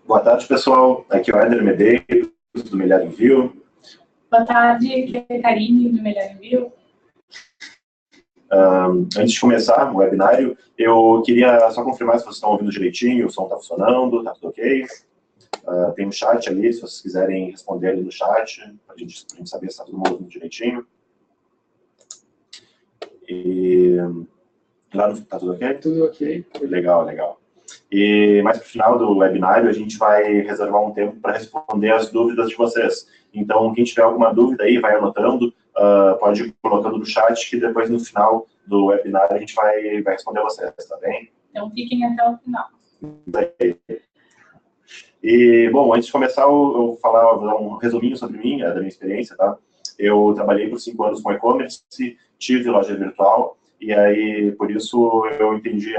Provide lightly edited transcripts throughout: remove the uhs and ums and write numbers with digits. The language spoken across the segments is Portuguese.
Boa tarde, pessoal. Aqui é o Éder Medeiros, do Melhor Envio. Boa tarde, aqui é a Karine, do Melhor Envio. Antes de começar o webinário, eu queria só confirmar se vocês estão ouvindo direitinho, o som está funcionando, está tudo ok. Tem um chat ali, se vocês quiserem responder ali no chat, para a gente saber se está todo mundo ouvindo direitinho. E lá no... Está tudo ok? Tudo ok. Legal, legal. E mais para o final do webinário, a gente vai reservar um tempo para responder as dúvidas de vocês. Então, quem tiver alguma dúvida aí, vai anotando, pode ir colocando no chat, que depois no final do webinário a gente vai responder a vocês, tá bem? Então, fiquem até o final. E, bom, antes de começar, eu vou dar um resuminho sobre mim, da minha experiência, tá? Eu trabalhei por 5 anos com e-commerce, tive loja virtual, e aí, por isso, eu entendi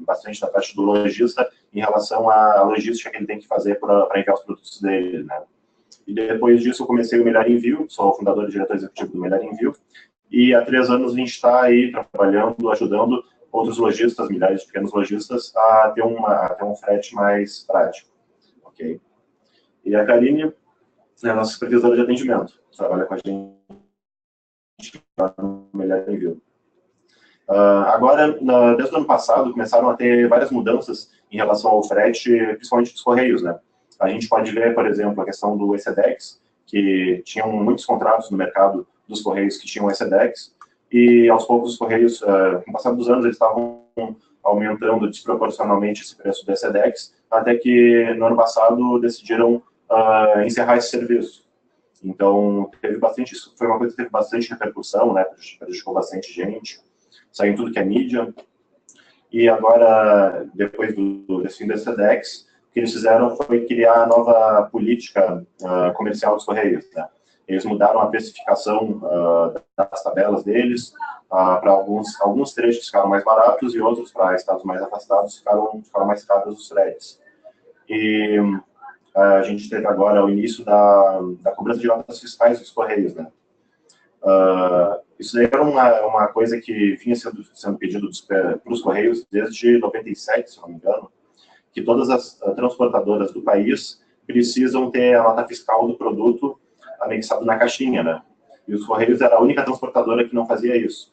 bastante da parte do lojista em relação à logística que ele tem que fazer para enviar os produtos dele, né? E depois disso, eu comecei o Melhor Envio, sou o fundador e diretor executivo do Melhor Envio, e há 3 anos a gente está aí trabalhando, ajudando outros lojistas, milhares de pequenos lojistas, a ter um frete mais prático, ok? E a Karine é a nossa supervisora de atendimento, trabalha com a gente no Melhor Envio. Agora, desde o ano passado, começaram a ter várias mudanças em relação ao frete, principalmente dos Correios, né? A gente pode ver, por exemplo, a questão do ECEDEX, que tinham muitos contratos no mercado dos Correios que tinham ECEDEX, e aos poucos os Correios, com o passar dos anos, eles estavam aumentando desproporcionalmente esse preço do ECEDEX, até que no ano passado decidiram encerrar esse serviço. Então, teve bastante, isso foi uma coisa que teve bastante repercussão, né? Prejudicou bastante gente, saiu em tudo que é mídia. E agora, depois desse fim do ECEDEX, o que eles fizeram foi criar a nova política comercial dos Correios, né? Eles mudaram a precificação das tabelas deles, para alguns trechos ficaram mais baratos e outros, para estados mais afastados, ficaram mais caros os fretes. E a gente teve agora o início da cobrança de notas fiscais dos Correios, né? Isso daí era uma coisa que vinha sendo pedido para os Correios desde 97, se não me engano, que todas as transportadoras do país precisam ter a nota fiscal do produto anexado na caixinha, né? E os Correios era a única transportadora que não fazia isso.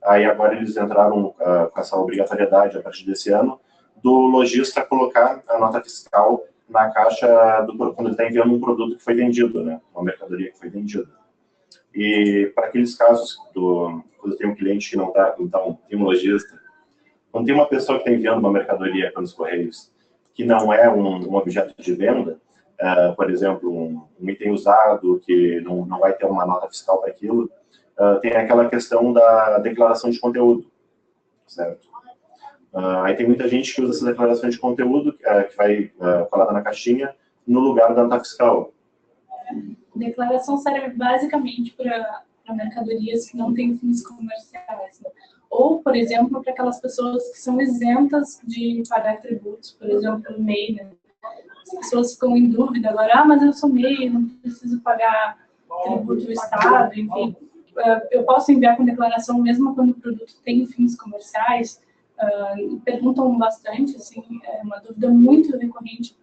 Aí agora eles entraram com essa obrigatoriedade, a partir desse ano, do lojista colocar a nota fiscal na caixa quando ele está enviando um produto que foi vendido, né? Uma mercadoria que foi vendida. E para aqueles casos, quando tem um cliente que não está, então tem um lojista, quando tem uma pessoa que está enviando uma mercadoria pelos Correios que não é um objeto de venda, por exemplo, um item usado que não vai ter uma nota fiscal para aquilo, tem aquela questão da declaração de conteúdo, certo? Aí tem muita gente que usa essa declaração de conteúdo, que vai colada na caixinha, no lugar da nota fiscal. Declaração serve basicamente para mercadorias que não têm fins comerciais, né? Ou, por exemplo, para aquelas pessoas que são isentas de pagar tributos, por exemplo, MEI, né? As pessoas ficam em dúvida agora, mas eu sou MEI, não preciso pagar tributo do Estado, enfim. Eu posso enviar com declaração mesmo quando o produto tem fins comerciais? Perguntam bastante, assim, é uma dúvida muito recorrente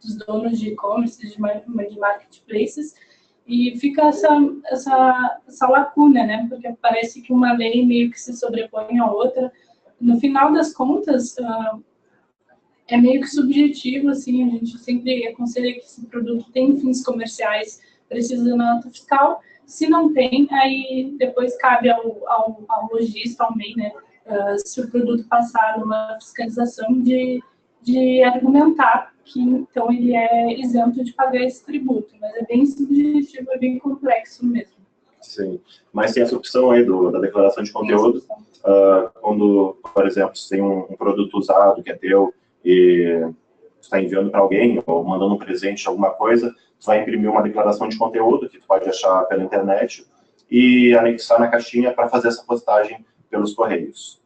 dos donos de e-commerce, de marketplaces, e fica essa lacuna, né? Porque parece que uma lei meio que se sobrepõe à outra. No final das contas, é meio que subjetivo, assim, a gente sempre aconselha que se o produto tem fins comerciais, precisa de nota fiscal. Se não tem, aí depois cabe ao lojista, ao MEI, né? Se o produto passar numa fiscalização de argumentar que, então, ele é isento de pagar esse tributo. Mas é bem subjetivo, é bem complexo mesmo. Sim, mas tem essa opção aí da declaração de conteúdo. Quando, por exemplo, você tem um produto usado que é teu e está enviando para alguém ou mandando um presente, alguma coisa, você vai imprimir uma declaração de conteúdo que tu pode achar pela internet e anexar na caixinha para fazer essa postagem pelos Correios.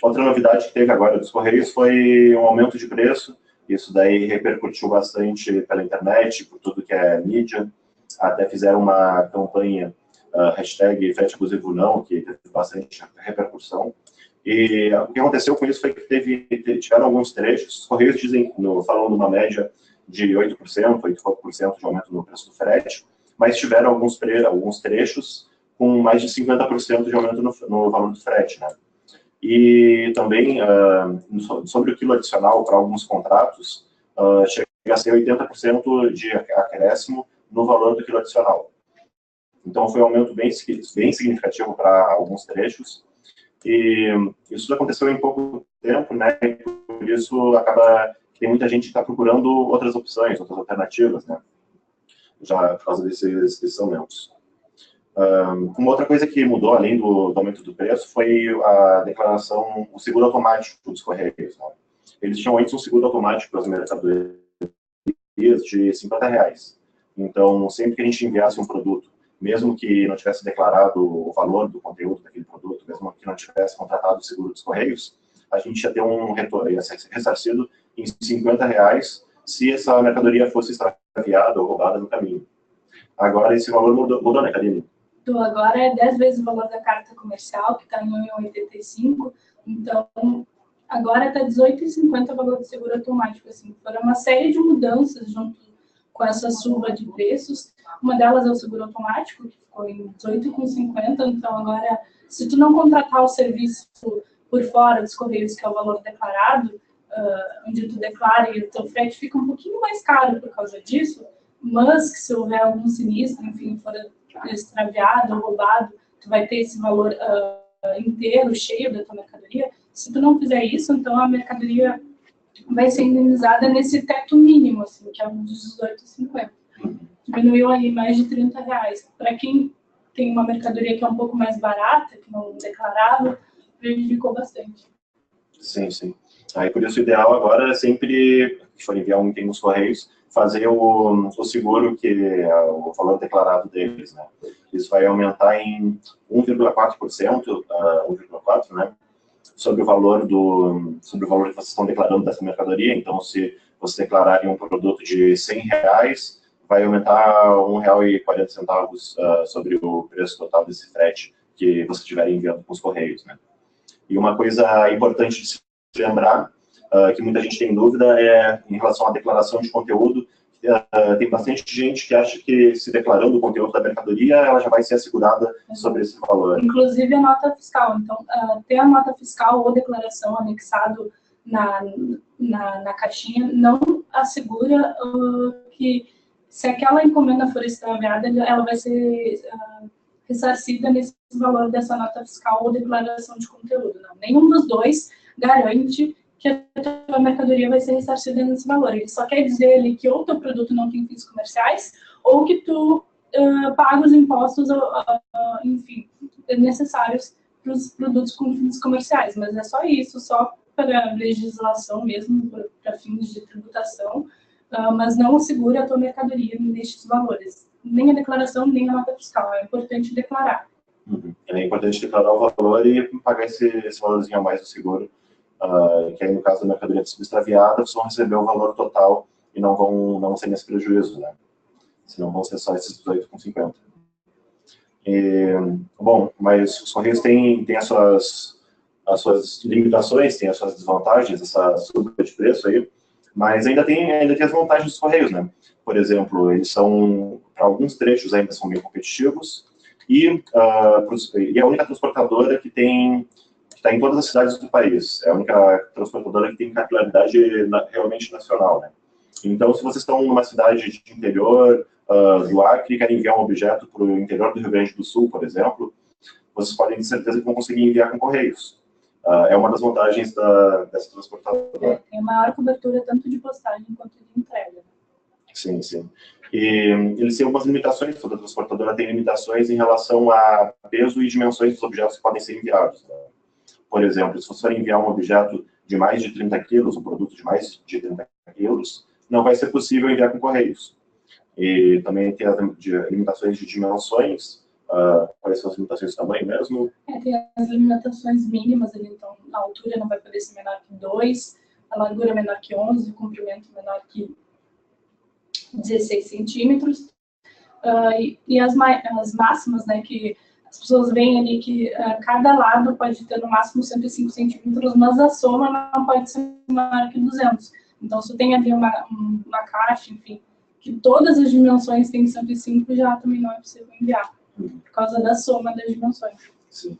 Outra novidade que teve agora dos Correios foi um aumento de preço. Isso daí repercutiu bastante pela internet, por tudo que é mídia. Até fizeram uma campanha, hashtag frete abusivo não, que teve bastante repercussão. E o que aconteceu com isso foi que tiveram alguns trechos, os Correios dizem, falam numa média de 8%, 8% de aumento no preço do frete, mas tiveram alguns trechos com mais de 50% de aumento no valor do frete, né? E também, sobre o quilo adicional para alguns contratos, chega a ser 80% de acréscimo no valor do quilo adicional. Então, foi um aumento bem significativo para alguns trechos, e isso aconteceu em pouco tempo, né? E por isso, acaba que tem muita gente que está procurando outras opções, outras alternativas, né? Já por causa desses aumentos. Uma outra coisa que mudou, além do aumento do preço, foi a declaração, o seguro automático dos Correios, né? Eles tinham antes um seguro automático para as mercadorias de R$50. Então, sempre que a gente enviasse um produto, mesmo que não tivesse declarado o valor do conteúdo daquele produto, mesmo que não tivesse contratado o seguro dos Correios, a gente ia ter um retorno, ia ser ressarcido em R$50 se essa mercadoria fosse extraviada ou roubada no caminho. Agora, esse valor mudou, né, Karine? Agora é 10 vezes o valor da carta comercial, que está em 1,85. Então, agora está R$18,50 o valor do seguro automático. Assim, foram uma série de mudanças junto com essa suba de preços. Uma delas é o seguro automático, que ficou em R$18,50. Então, agora, se tu não contratar o serviço por fora dos Correios, que é o valor declarado, onde tu declara e o teu frete fica um pouquinho mais caro por causa disso, mas que se houver algum sinistro, enfim, for extraviado ou roubado, tu vai ter esse valor inteiro, cheio da tua mercadoria. Se tu não fizer isso, então a mercadoria vai ser indenizada nesse teto mínimo, assim, que é um dos R$18,50. Diminuiu aí mais de R$30. Para quem tem uma mercadoria que é um pouco mais barata, que não declarava, prejudicou bastante. Sim, sim. Aí, por isso, o ideal agora é sempre, se for enviar um item nos Correios, fazer o seguro, que é o valor declarado deles, né? Isso vai aumentar em 1,4%, 1,4%, né? Sobre o valor que vocês estão declarando dessa mercadoria. Então, se você declarar um produto de R$100, vai aumentar R$1,40 sobre o preço total desse frete que você estiver enviando com os Correios, né? E uma coisa importante de se lembrar, que muita gente tem dúvida, é em relação à declaração de conteúdo. Tem bastante gente que acha que, se declarando o conteúdo da mercadoria, ela já vai ser assegurada sobre esse valor. Inclusive a nota fiscal. Então, ter a nota fiscal ou declaração anexado na caixinha não assegura que, se aquela encomenda for extraviada, ela vai ser ressarcida nesse valor dessa nota fiscal ou declaração de conteúdo. Não. Nenhum dos dois garante que a tua mercadoria vai ser ressarcida nesse valor. Ele só quer dizer ali que ou teu produto não tem fins comerciais, ou que tu paga os impostos, enfim, necessários para os produtos com fins comerciais. Mas é só isso, só para legislação mesmo, para fins de tributação, mas não assegura a tua mercadoria nestes valores. Nem a declaração, nem a nota fiscal. É importante declarar. É importante declarar o valor e pagar esse valorzinho a mais do seguro, que aí, no caso da mercadoria extraviada, vocês vão receber o valor total e não vão ser nesse prejuízo, né? Senão vão ser só esses 18,50. Bom, mas os Correios têm as suas limitações, têm as suas desvantagens, essa subida de preço aí, mas ainda tem as vantagens dos Correios, né? Por exemplo, eles são, para alguns trechos ainda são bem competitivos, e é a única transportadora que está em todas as cidades do país. É a única transportadora que tem capilaridade realmente nacional, né? Então, se vocês estão numa cidade de interior do Acre e querem enviar um objeto para o interior do Rio Grande do Sul, por exemplo, vocês podem ter certeza que vão conseguir enviar com Correios. É uma das vantagens dessa transportadora. Tem maior cobertura tanto de postagem quanto de entrega. Sim, sim. E eles têm algumas limitações, toda transportadora tem limitações em relação a peso e dimensões dos objetos que podem ser enviados, né? Por exemplo, se você for enviar um objeto de mais de 30 quilos, um produto de mais de 30 quilos, não vai ser possível enviar com Correios. E também tem as limitações de dimensões. Quais são as limitações de tamanho mesmo? Tem as limitações mínimas ali, então a altura não vai poder ser menor que 2, a largura menor que 11, o comprimento menor que 16 centímetros. E as máximas, né, que as pessoas veem ali que cada lado pode ter no máximo 105 centímetros, mas a soma não pode ser maior que 200. Então, se tem ali uma caixa, enfim, que todas as dimensões têm 105, já também não é possível enviar, por causa da soma das dimensões. Sim.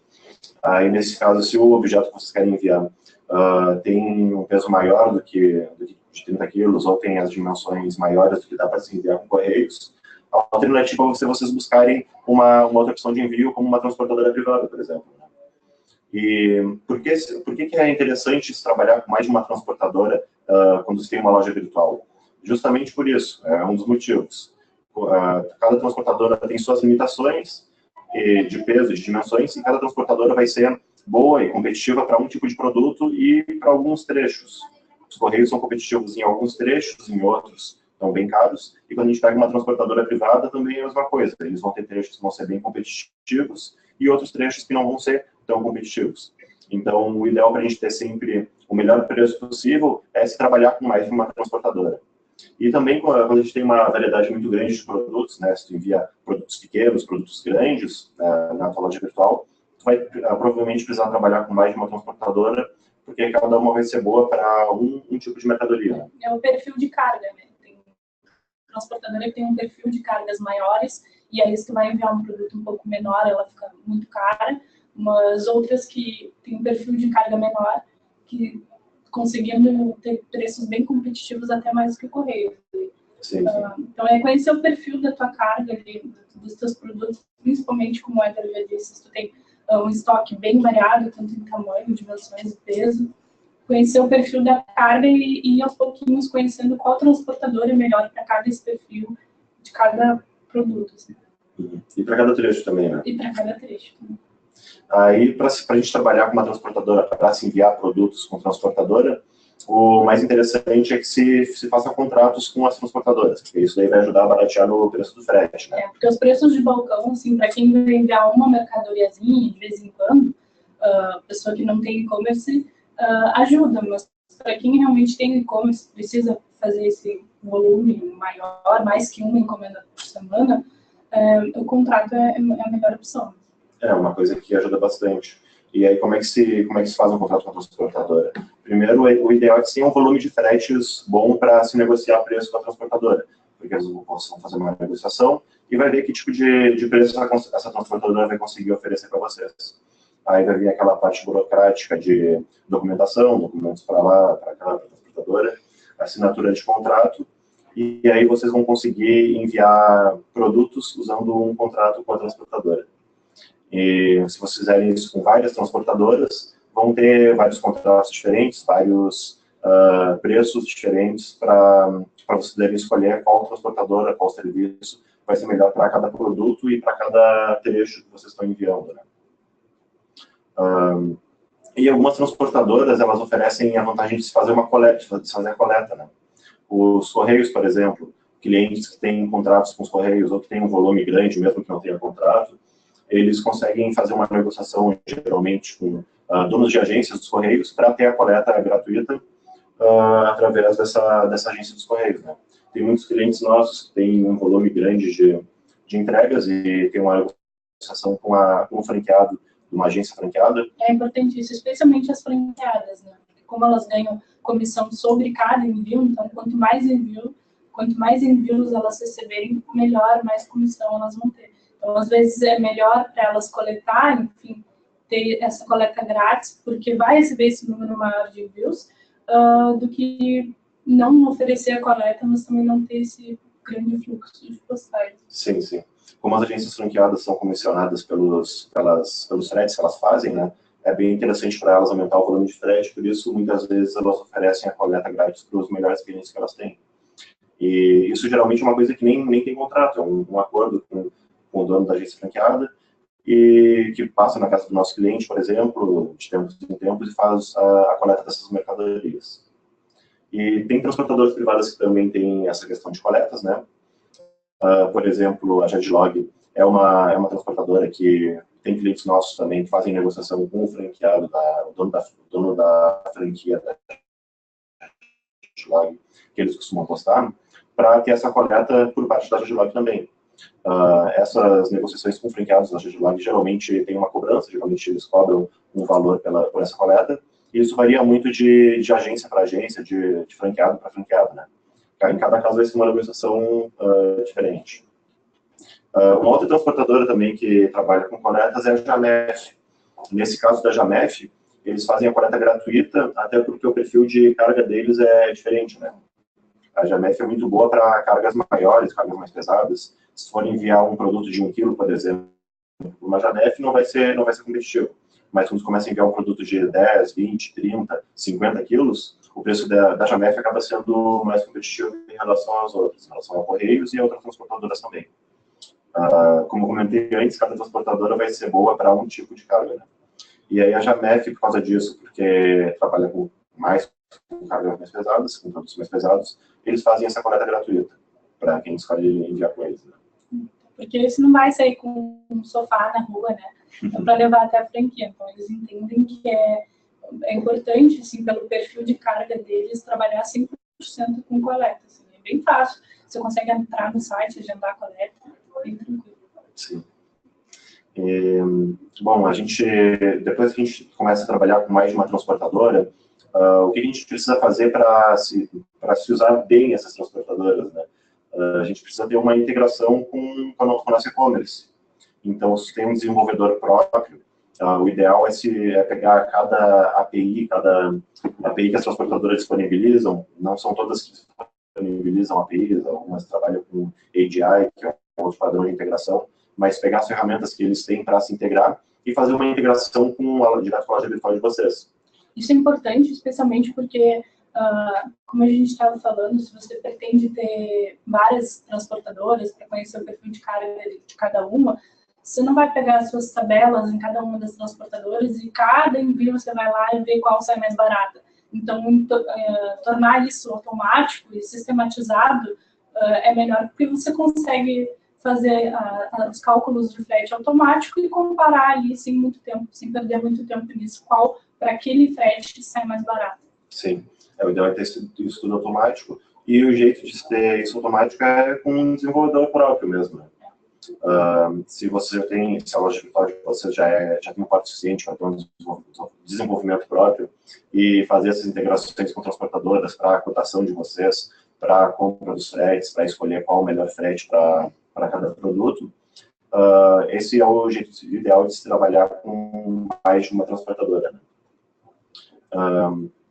Aí, nesse caso, se o objeto que vocês querem enviar tem um peso maior do que de 30 quilos, ou tem as dimensões maiores do que dá para se enviar com correios, a alternativa é vocês buscarem uma outra opção de envio, como uma transportadora privada, por exemplo. E por que é interessante se trabalhar com mais de uma transportadora quando você tem uma loja virtual? Justamente por isso, é um dos motivos. Cada transportadora tem suas limitações de peso, de dimensões, e cada transportadora vai ser boa e competitiva para um tipo de produto e para alguns trechos. Os correios são competitivos em alguns trechos, em outros estão bem caros, e quando a gente pega uma transportadora privada também é a mesma coisa. Eles vão ter trechos que vão ser bem competitivos e outros trechos que não vão ser tão competitivos. Então, o ideal para a gente ter sempre o melhor preço possível é se trabalhar com mais de uma transportadora. E também, quando a gente tem uma variedade muito grande de produtos, né, se tu envia produtos pequenos, produtos grandes na tua loja virtual, tu vai provavelmente precisar trabalhar com mais de uma transportadora, porque cada uma vai ser boa para um tipo de mercadoria. Né? É o perfil de carga, né? Tem transportadora que tem um perfil de cargas maiores, e aí se tu vai enviar um produto um pouco menor, ela fica muito cara, mas outras que tem um perfil de carga menor, que conseguindo ter preços bem competitivos até mais do que o correio. Sim, sim. Então, é conhecer o perfil da tua carga, dos teus produtos, principalmente, como o Éder já disse, se tu tem um estoque bem variado, tanto em tamanho, dimensões e peso, conhecer o perfil da carga e aos pouquinhos conhecendo qual transportador é melhor para cada esse perfil de cada produto. Assim. E para cada trecho também, né? E para cada trecho também. Aí, para a gente trabalhar com uma transportadora, para se enviar produtos com transportadora, o mais interessante é que se faça contratos com as transportadoras, porque isso daí vai ajudar a baratear no preço do frete, né? Porque os preços de balcão, assim, para quem vai enviar uma mercadoriazinha de vez em quando, pessoa que não tem e-commerce, ajuda, mas para quem realmente tem e-commerce, precisa fazer esse volume maior, mais que uma encomenda por semana, o contrato é a melhor opção. É uma coisa que ajuda bastante. E aí, como é que se faz um contrato com a transportadora? Primeiro, o ideal é que tenha um volume de fretes bom para se negociar preço com a transportadora, porque eles possam fazer uma negociação e vai ver que tipo de preço essa transportadora vai conseguir oferecer para vocês. Aí vai vir aquela parte burocrática de documentação, documentos para lá, para aquela transportadora, assinatura de contrato, e aí vocês vão conseguir enviar produtos usando um contrato com a transportadora. E se vocês fizerem isso com várias transportadoras, vão ter vários contratos diferentes, vários preços diferentes para vocês devem escolher qual transportadora, qual serviço vai ser melhor para cada produto e para cada trecho que vocês estão enviando. Né? E algumas transportadoras, elas oferecem a vantagem de se fazer uma coleta, de fazer a coleta. Né? Os Correios, por exemplo, clientes que têm contratos com os Correios ou que têm um volume grande, mesmo que não tenha contrato, eles conseguem fazer uma negociação, geralmente, com donos de agências dos Correios para ter a coleta gratuita através dessa agência dos Correios. Né? Tem muitos clientes nossos que têm um volume grande de entregas e tem uma negociação com um franqueado, uma agência franqueada. É importante isso, especialmente as franqueadas, né? Porque como elas ganham comissão sobre cada envio, então quanto mais envios elas receberem, melhor, mais comissão elas vão ter. Então, às vezes, é melhor para elas coletar, enfim, ter essa coleta grátis, porque vai receber esse número maior de envios, do que não oferecer a coleta, mas também não ter esse grande fluxo de postagens. Sim, sim. Como as agências franqueadas são comissionadas pelos fretes que elas fazem, né, é bem interessante para elas aumentar o volume de frete, por isso, muitas vezes, elas oferecem a coleta grátis para os melhores clientes que elas têm. E isso, geralmente, é uma coisa que nem tem contrato, é um acordo com o dono da agência franqueada, e que passa na casa do nosso cliente, por exemplo, de tempos em tempos, e faz a coleta dessas mercadorias. E tem transportadoras privadas que também têm essa questão de coletas, né? Por exemplo, a Jadlog é uma transportadora que tem clientes nossos também que fazem negociação com o franqueado, o dono da franquia da Jadlog, que eles costumam postar, para ter essa coleta por parte da Jadlog também. Essas negociações com franqueados na Lag geralmente tem uma cobrança, geralmente eles cobram um valor por essa coleta, e isso varia muito de agência para agência, de franqueado para franqueado, né? Em cada caso vai ser uma negociação diferente. Uma outra transportadora também que trabalha com coletas é a Jamef. Nesse caso da Jamef, eles fazem a coleta gratuita, até porque o perfil de carga deles é diferente, né? A Jamef é muito boa para cargas maiores, cargas mais pesadas. Se for enviar um produto de 1 kg, por exemplo, uma Jamef não vai ser competitivo. Mas quando você começa a enviar um produto de 10, 20, 30, 50 quilos, o preço da Jamef acaba sendo mais competitivo em relação às outras, em relação a Correios e a outras transportadoras também. Como eu comentei antes, cada transportadora vai ser boa para um tipo de carga, né? E aí a Jamef, por causa disso, porque trabalha com cargas mais pesadas, com produtos mais pesados, eles fazem essa coleta gratuita para quem escolhe enviar com eles, né? Porque isso não vai sair com um sofá na rua, né? É para levar até a franquia. Então, eles entendem que é importante, assim, pelo perfil de carga deles, trabalhar 100% com coleta. Assim, é bem fácil. Você consegue entrar no site, agendar a coleta, bem tranquilo. Sim. Bom, depois que a gente começa a trabalhar com mais de uma transportadora, o que a gente precisa fazer para se usar bem essas transportadoras, né? A gente precisa ter uma integração com a nossa e-commerce. Então, se tem um desenvolvedor próprio, o ideal é pegar cada API que as transportadoras disponibilizam. Não são todas que disponibilizam APIs, algumas trabalham com AGI, que é outro padrão de integração, mas pegar as ferramentas que eles têm para se integrar e fazer uma integração direto com a loja virtual de vocês. Isso é importante, especialmente porque, como a gente estava falando, se você pretende ter várias transportadoras para conhecer o perfil de carga de cada uma, você não vai pegar as suas tabelas em cada uma das transportadoras e cada envio você vai lá e ver qual sai mais barata. Então, tornar isso automático e sistematizado é melhor, porque você consegue fazer os cálculos de frete automático e comparar ali sem perder muito tempo nisso, qual para aquele frete sai mais barato. Sim, o ideal é ter isso tudo automático, e o jeito de ter isso automático é com um desenvolvedor próprio mesmo, né? Se a loja virtual de você já tem um porte suficiente para ter um desenvolvimento próprio e fazer essas integrações com transportadoras para a cotação de vocês, para a compra dos fretes, para escolher qual o melhor frete para cada produto, esse é o jeito ideal de se trabalhar com mais de uma transportadora, né?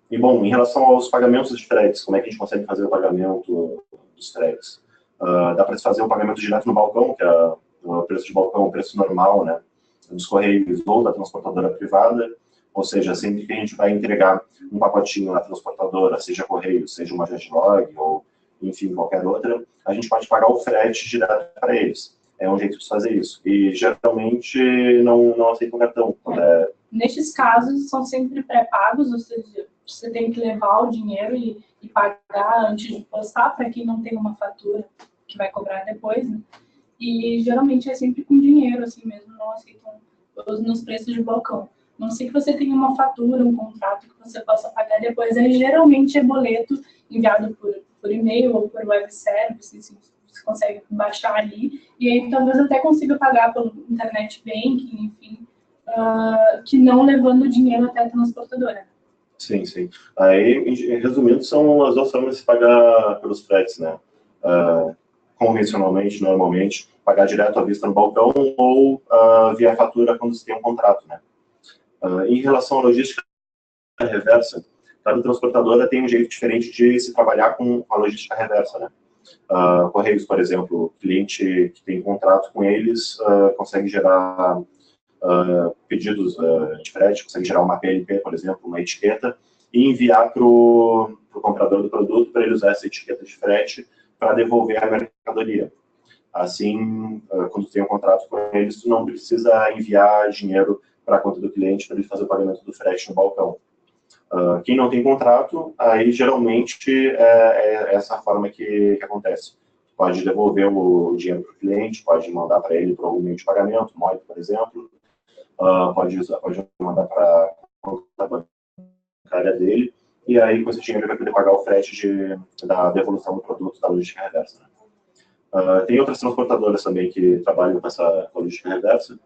E, bom, em relação aos pagamentos de fretes, como é que a gente consegue fazer o pagamento dos fretes? Dá para fazer o pagamento direto no balcão, que é o preço de balcão, o preço normal, né, dos Correios ou da transportadora privada, ou seja, sempre que a gente vai entregar um pacotinho na transportadora, seja Correio, seja uma Lag, ou, enfim, qualquer outra, a gente pode pagar o frete direto para eles. É um jeito de fazer isso. E, geralmente, não aceitam cartão. Nestes casos, são sempre pré-pagos, ou seja, você tem que levar o dinheiro e pagar antes de postar, para quem não tem uma fatura que vai cobrar depois, né? E geralmente é sempre com dinheiro, assim mesmo, não aceitam nos preços de balcão. Não sei que você tenha uma fatura, um contrato que você possa pagar depois, aí geralmente é boleto enviado por e-mail ou por web service, assim, você consegue baixar ali, e aí talvez até consiga pagar pelo internet banking, enfim, que não levando o dinheiro até a transportadora. Sim, sim. Aí, resumindo, são as duas formas de se pagar pelos fretes, né? Convencionalmente, normalmente, pagar direto à vista no balcão ou via fatura quando se tem um contrato, né? Em relação à logística reversa, cada transportadora tem um jeito diferente de se trabalhar com a logística reversa, né? Correios, por exemplo, o cliente que tem contrato com eles consegue gerar pedidos de frete, consegue gerar uma PLP, por exemplo, uma etiqueta, e enviar para o comprador do produto para ele usar essa etiqueta de frete para devolver a mercadoria. Assim, quando tem um contrato com eles, tu não precisa enviar dinheiro para a conta do cliente para ele fazer o pagamento do frete no balcão. Quem não tem contrato, aí geralmente é essa forma que acontece. Pode devolver o dinheiro para o cliente, pode mandar para ele para algum meio de pagamento, MOI, por exemplo, pode mandar para a conta bancária dele, e aí com esse dinheiro ele vai poder pagar o frete da devolução do produto da logística reversa, né? Tem outras transportadoras também que trabalham com essa logística reversa.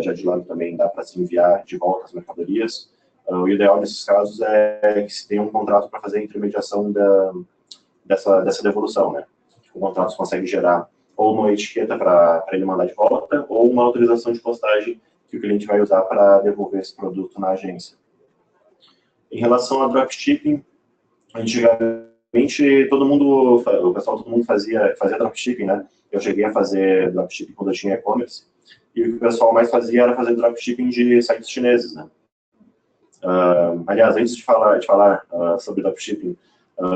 Já de lá também dá para se enviar de volta as mercadorias. O ideal nesses casos é que se tenha um contrato para fazer a intermediação dessa devolução, né? O contrato consegue gerar ou uma etiqueta para ele mandar de volta, ou uma autorização de postagem que o cliente vai usar para devolver esse produto na agência. Em relação a dropshipping, antigamente todo mundo fazia dropshipping, né? Eu cheguei a fazer dropshipping quando eu tinha e-commerce, e o que o pessoal mais fazia era fazer dropshipping de sites chineses, né? Aliás, antes de falar sobre dropshipping,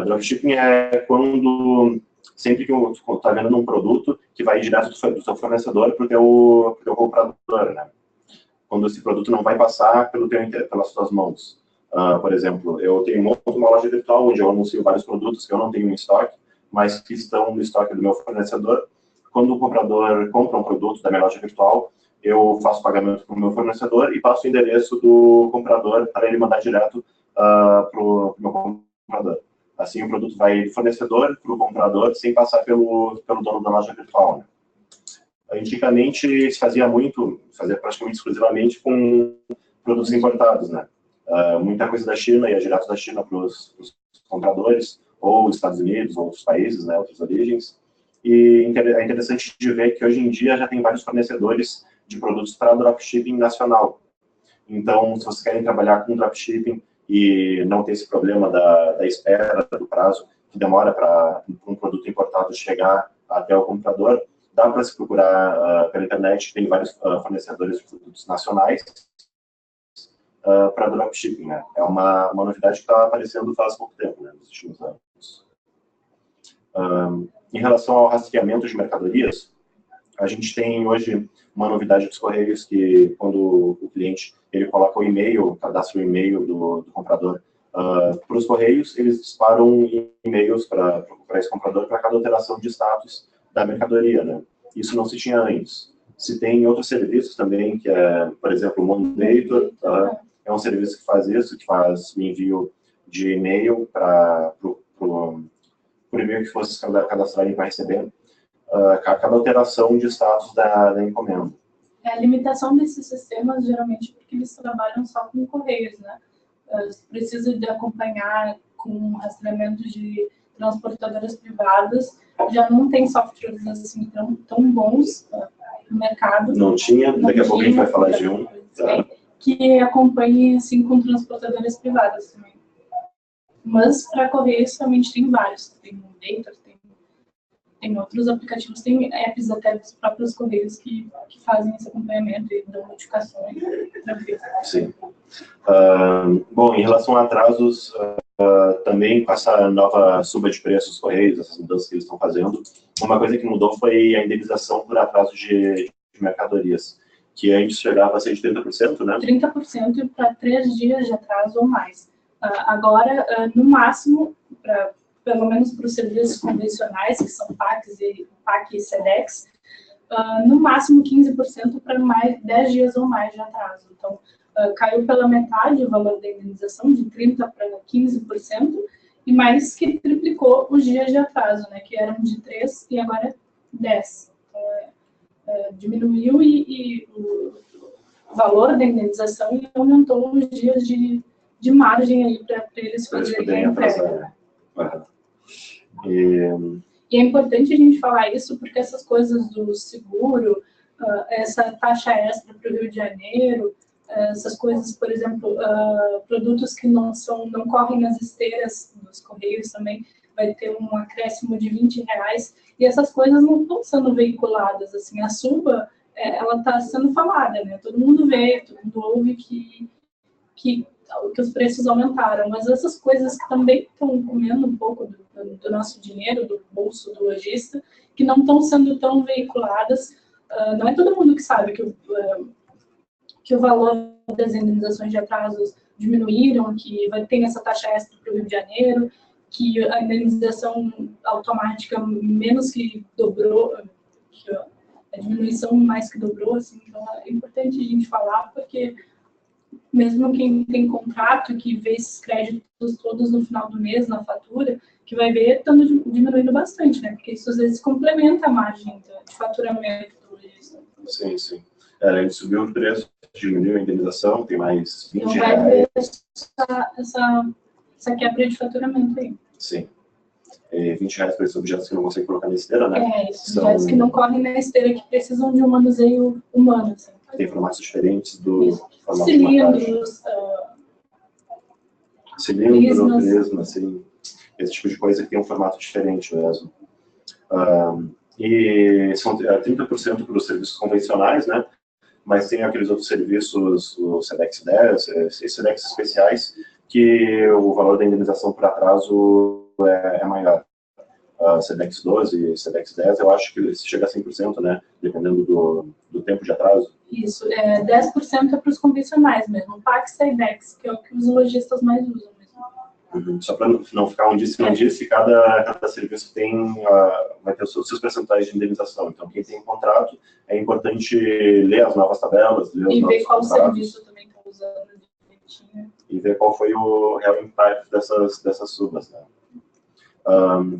dropshipping é quando sempre que tu está vendendo um produto que vai direto do seu fornecedor para o teu comprador, né? Quando esse produto não vai passar pelas suas mãos. Por exemplo, eu monto uma loja virtual onde eu anuncio vários produtos que eu não tenho em estoque, mas que estão no estoque do meu fornecedor. Quando o comprador compra um produto da minha loja virtual, eu faço pagamento para o meu fornecedor e passo o endereço do comprador para ele mandar direto para o meu comprador. Assim, o produto vai do fornecedor para o comprador sem passar pelo dono da loja virtual, né? Antigamente se fazia praticamente exclusivamente com produtos importados, né? Muita coisa da China ia direto da China para os compradores, ou Estados Unidos, ou outros países, né, outras origens. E é interessante de ver que hoje em dia já tem vários fornecedores de produtos para dropshipping nacional. Então, se vocês querem trabalhar com dropshipping e não ter esse problema da espera, do prazo, que demora para um produto importado chegar até o comprador, dá para se procurar pela internet, tem vários fornecedores de produtos nacionais para dropshipping, né? É uma novidade que está aparecendo faz pouco tempo, né, nos últimos anos. Em relação ao rastreamento de mercadorias, a gente tem hoje uma novidade dos Correios, que quando o cliente ele coloca o e-mail, cadastra o e-mail do comprador para os Correios, eles disparam e-mails para esse comprador para cada alteração de status da mercadoria, né? Isso não se tinha antes. Se tem outros serviços também, que é, por exemplo, o Mondator, é um serviço que faz isso, que faz o envio de e-mail para o e-mail que fosse cadastrarem para receber cada alteração de status da encomenda. A limitação desses sistemas, geralmente, porque eles trabalham só com correios, né? Precisa de acompanhar com rastreamento de transportadoras privadas, já não tem softwares assim tão bons no mercado. Não tinha, daqui a pouco a gente vai falar de um. Tá? Que acompanhe assim com transportadoras privadas também. Mas para correios realmente tem vários, tem o Mondator, tem outros aplicativos, tem apps até dos próprios correios que fazem esse acompanhamento e dão notificações. Sim. Bom, em relação a atrasos, também com essa nova suba de preços dos correios, essas mudanças que eles estão fazendo, uma coisa que mudou foi a indenização por atraso de mercadorias, que antes chegava a ser de 30%, né? 30% para 3 dias de atraso ou mais. Agora, no máximo, pelo menos para os serviços convencionais, que são PAC e SEDEX, no máximo 15% para mais 10 dias ou mais de atraso. Então, caiu pela metade o valor da indenização, de 30% para 15%, e mais que triplicou os dias de atraso, né, que eram de 3 e agora 10. Então, diminuiu e o valor da indenização e aumentou os dias de margem aí para eles fazerem a entrega. E é importante a gente falar isso porque essas coisas do seguro, essa taxa extra para o Rio de Janeiro, essas coisas, por exemplo, produtos que não correm nas esteiras dos Correios também, vai ter um acréscimo de R$20, e essas coisas não estão sendo veiculadas, assim, a suba, ela está sendo falada, né? Todo mundo vê, todo mundo ouve que os preços aumentaram, mas essas coisas que também estão comendo um pouco do nosso dinheiro, do bolso do lojista, que não estão sendo tão veiculadas, não é todo mundo que sabe que o valor das indenizações de atrasos diminuíram, que vai ter essa taxa extra para o Rio de Janeiro, que a indenização automática menos que dobrou, que a diminuição mais que dobrou, assim, então é importante a gente falar, porque mesmo quem tem contrato, que vê esses créditos todos no final do mês, na fatura, que vai ver estando diminuindo bastante, né? Porque isso às vezes complementa a margem de faturamento do lojista. Sim, sim. Ele subiu o preço, diminuiu a indenização, tem mais 20 então vai ver essa quebra de faturamento aí. Sim. R$20 para esses objetos que não conseguem colocar na esteira, né? Esses objetos que não correm na esteira, que precisam de um manuseio humano. Assim. Tem formatos diferentes do formato cilindros, cilindro, prisma, assim, esse tipo de coisa que tem um formato diferente mesmo. E são 30% para os serviços convencionais, né? Mas tem aqueles outros serviços, o SEDEX 10, esses SEDEX especiais, que o valor da indenização por atraso é maior. SEDEX 12 e SEDEX 10, eu acho que chega a 100%, né? Dependendo do tempo de atraso. Isso, 10% é para os convencionais mesmo, PAX e IDEX, que é o que os lojistas mais usam mesmo. Só para não ficar um disse não disse, cada serviço vai ter os seus percentuais de indenização. Então, quem tem um contrato, é importante ler as novas tabelas, ler os e novos ver qual contratos, serviço também está usando direitinho. E ver qual foi o real impacto dessas subas, né?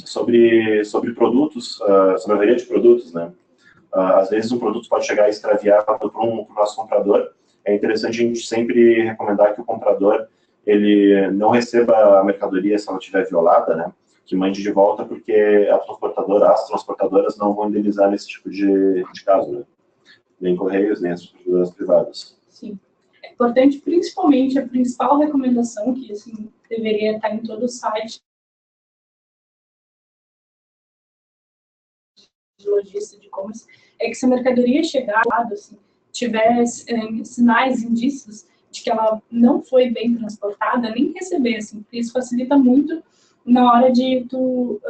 Sobre produtos, sobre a avaria de produtos, né? Às vezes um produto pode chegar extraviado para o nosso comprador. É interessante a gente sempre recomendar que o comprador ele não receba a mercadoria se ela estiver violada, né? Que mande de volta, porque as transportadoras não vão indenizar nesse tipo de caso, né? Nem Correios, nem as transportadoras privadas. Sim. É importante, principalmente, a principal recomendação, que assim, deveria estar em todo o site de logística, de e-commerce, é que se a mercadoria chegar, assim, tiver sinais, indícios de que ela não foi bem transportada, nem receber, assim, porque isso facilita muito na hora de tu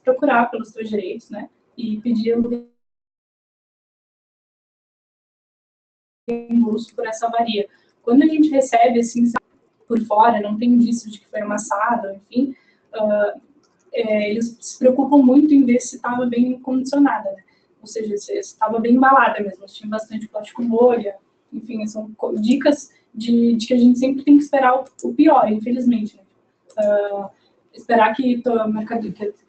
procurar pelos teus direitos, né, e pedir o reembolso por essa avaria. Quando a gente recebe, assim, por fora, não tem indício de que foi amassado, enfim, eles se preocupam muito em ver se estava bem condicionada, né? Ou seja, se estava bem embalada mesmo, se tinha bastante plástico bolha, enfim, são dicas de que a gente sempre tem que esperar o pior, infelizmente, né? Esperar que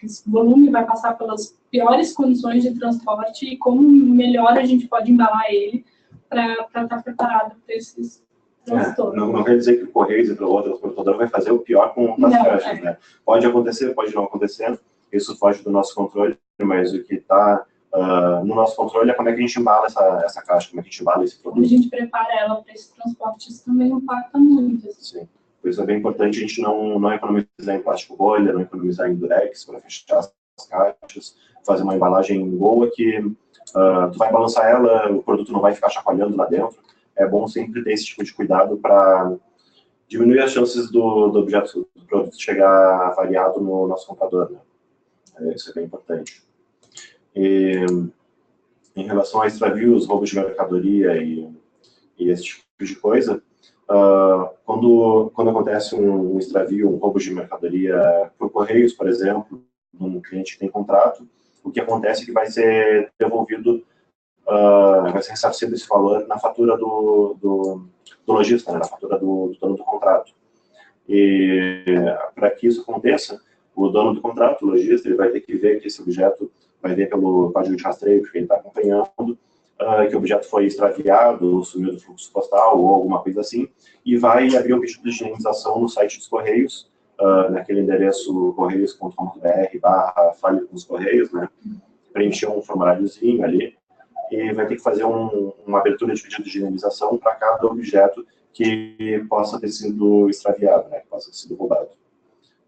esse volume vai passar pelas piores condições de transporte e como melhor a gente pode embalar ele para estar preparado para esses transtornos. Não quer dizer que o Correios e o transportador vai fazer o pior com as caixas, né? Pode acontecer, pode não acontecer, isso foge do nosso controle, mas o que está no nosso controle é como é que a gente embala essa caixa, como é que a gente embala esse produto. Como a gente prepara ela para esse transporte, isso também impacta muito. Sim. Por isso é bem importante a gente não economizar em plástico bolha, não economizar em durex para fechar as caixas, fazer uma embalagem boa que tu vai balançar ela, o produto não vai ficar chacoalhando lá dentro. É bom sempre ter esse tipo de cuidado para diminuir as chances do produto chegar variado no nosso comprador, né? Isso é bem importante. E, em relação a extravios, roubos de mercadoria e esse tipo de coisa, quando acontece um extravio, um roubo de mercadoria por Correios, por exemplo, um cliente que tem contrato, o que acontece é que vai ser devolvido, vai ser ressarcido esse valor na fatura do lojista, né, na fatura do dono do contrato. E para que isso aconteça, o dono do contrato, o lojista, ele vai ter que ver que esse objeto, vai ver pelo código de rastreio que ele está acompanhando, que o objeto foi extraviado, sumiu do fluxo postal ou alguma coisa assim, e vai abrir um pedido de indenização no site dos Correios, naquele endereço correios.com.br/fale com os Correios, né? Preencher um formuláriozinho ali, e vai ter que fazer uma abertura de pedido de indenização para cada objeto que possa ter sido extraviado, né? Que possa ter sido roubado.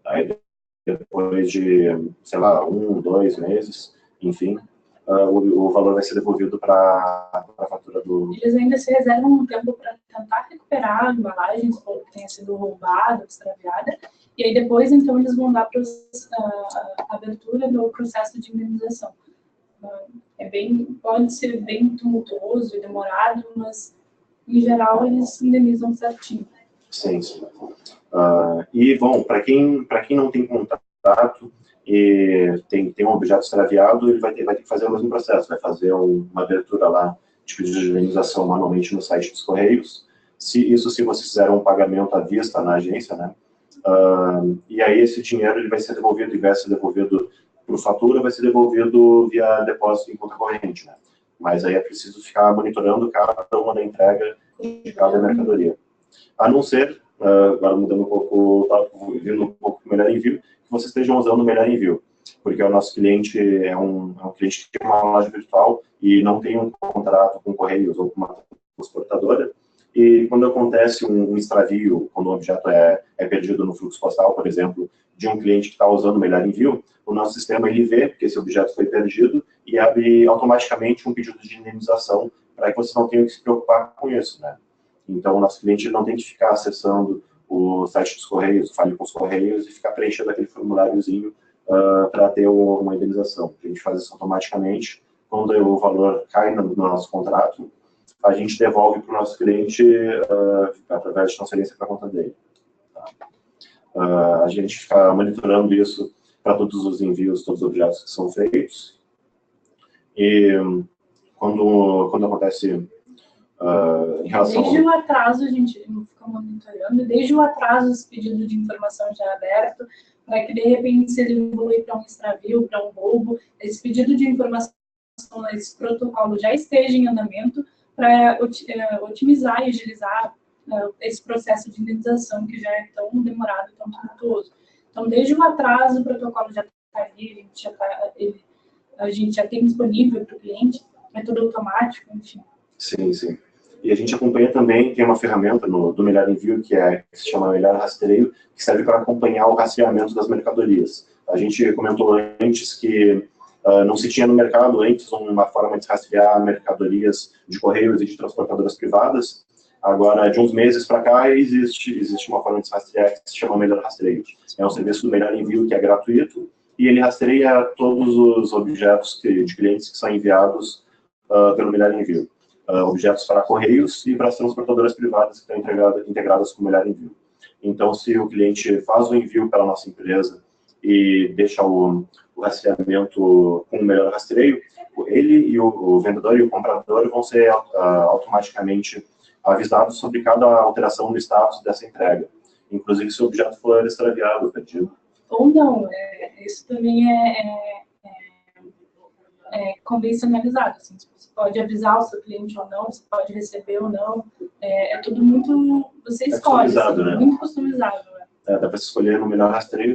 Aí, depois de, sei lá, 1, 2 meses, enfim, o valor vai ser devolvido para a fatura do... Eles ainda se reservam um tempo para tentar recuperar a embalagem que tenha sido roubada, extraviada, e aí depois, então, eles vão dar a abertura do processo de indenização. Pode ser bem tumultuoso e demorado, mas, em geral, eles indenizam certinho. Sim, sim. E, bom, para quem não tem contrato e tem um objeto extraviado, ele vai ter que fazer o mesmo processo, vai fazer uma abertura lá de pedido de indenização manualmente no site dos Correios. Se vocês fizeram um pagamento à vista na agência, né, E aí esse dinheiro ele vai ser devolvido, em vez de ser devolvido por fatura, vai ser devolvido via depósito em conta corrente, né? Mas aí é preciso ficar monitorando cada uma da entrega de cada mercadoria. A não ser, agora mudando um pouco, vindo um pouco para o melhor envio, que vocês estejam usando o melhor envio, porque o nosso cliente é um cliente que tem uma loja virtual e não tem um contrato com Correios ou com uma transportadora, e quando acontece um extravio, quando um objeto é perdido no fluxo postal, por exemplo, de um cliente que está usando o melhor envio, o nosso sistema ele vê que esse objeto foi perdido e abre automaticamente um pedido de indenização para que vocês não tenham que se preocupar com isso, né? Então, o nosso cliente não tem que ficar acessando o site dos Correios, Fale com os Correios e ficar preenchendo aquele formuláriozinho para ter uma indenização. A gente faz isso automaticamente. Quando o valor cai no nosso contrato, a gente devolve para o nosso cliente através de transferência para a conta dele. Tá? A gente fica monitorando isso para todos os envios, todos os objetos que são feitos. E quando acontece em relação... Desde o atraso, a gente fica monitorando, desde o atraso esse pedido de informação já é aberto, para que, de repente, se ele evolui para um extravio, para um roubo, esse pedido de informação, esse protocolo já esteja em andamento para otimizar e agilizar esse processo de indenização que já é tão demorado, tão tumultuoso. Então, desde o atraso, o protocolo já está ali, a gente já tem disponível para o cliente, é tudo automático, enfim. Sim, sim. E a gente acompanha também, tem uma ferramenta do Melhor Envio, que se chama Melhor Rastreio, que serve para acompanhar o rastreamento das mercadorias. A gente comentou antes que não se tinha no mercado antes uma forma de rastrear mercadorias de correios e de transportadoras privadas. Agora, de uns meses para cá, existe uma forma de rastrear que se chama Melhor Rastreio. É um serviço do Melhor Envio que é gratuito e ele rastreia todos os objetos de clientes que são enviados pelo Melhor Envio. Objetos para correios e para as transportadoras privadas que estão integradas com o Melhor Envio. Então, se o cliente faz o envio pela nossa empresa e deixa o rastreamento com o melhor rastreio, ele e o vendedor e o comprador vão ser automaticamente avisados sobre cada alteração no status dessa entrega, inclusive se o objeto for extraviado ou perdido. Ou não, isso também é convencionalizado, assim, você pode avisar o seu cliente ou não, você pode receber ou não, é tudo muito, você escolhe, customizado, assim, né? Muito customizado. Dá para escolher no melhor rastreio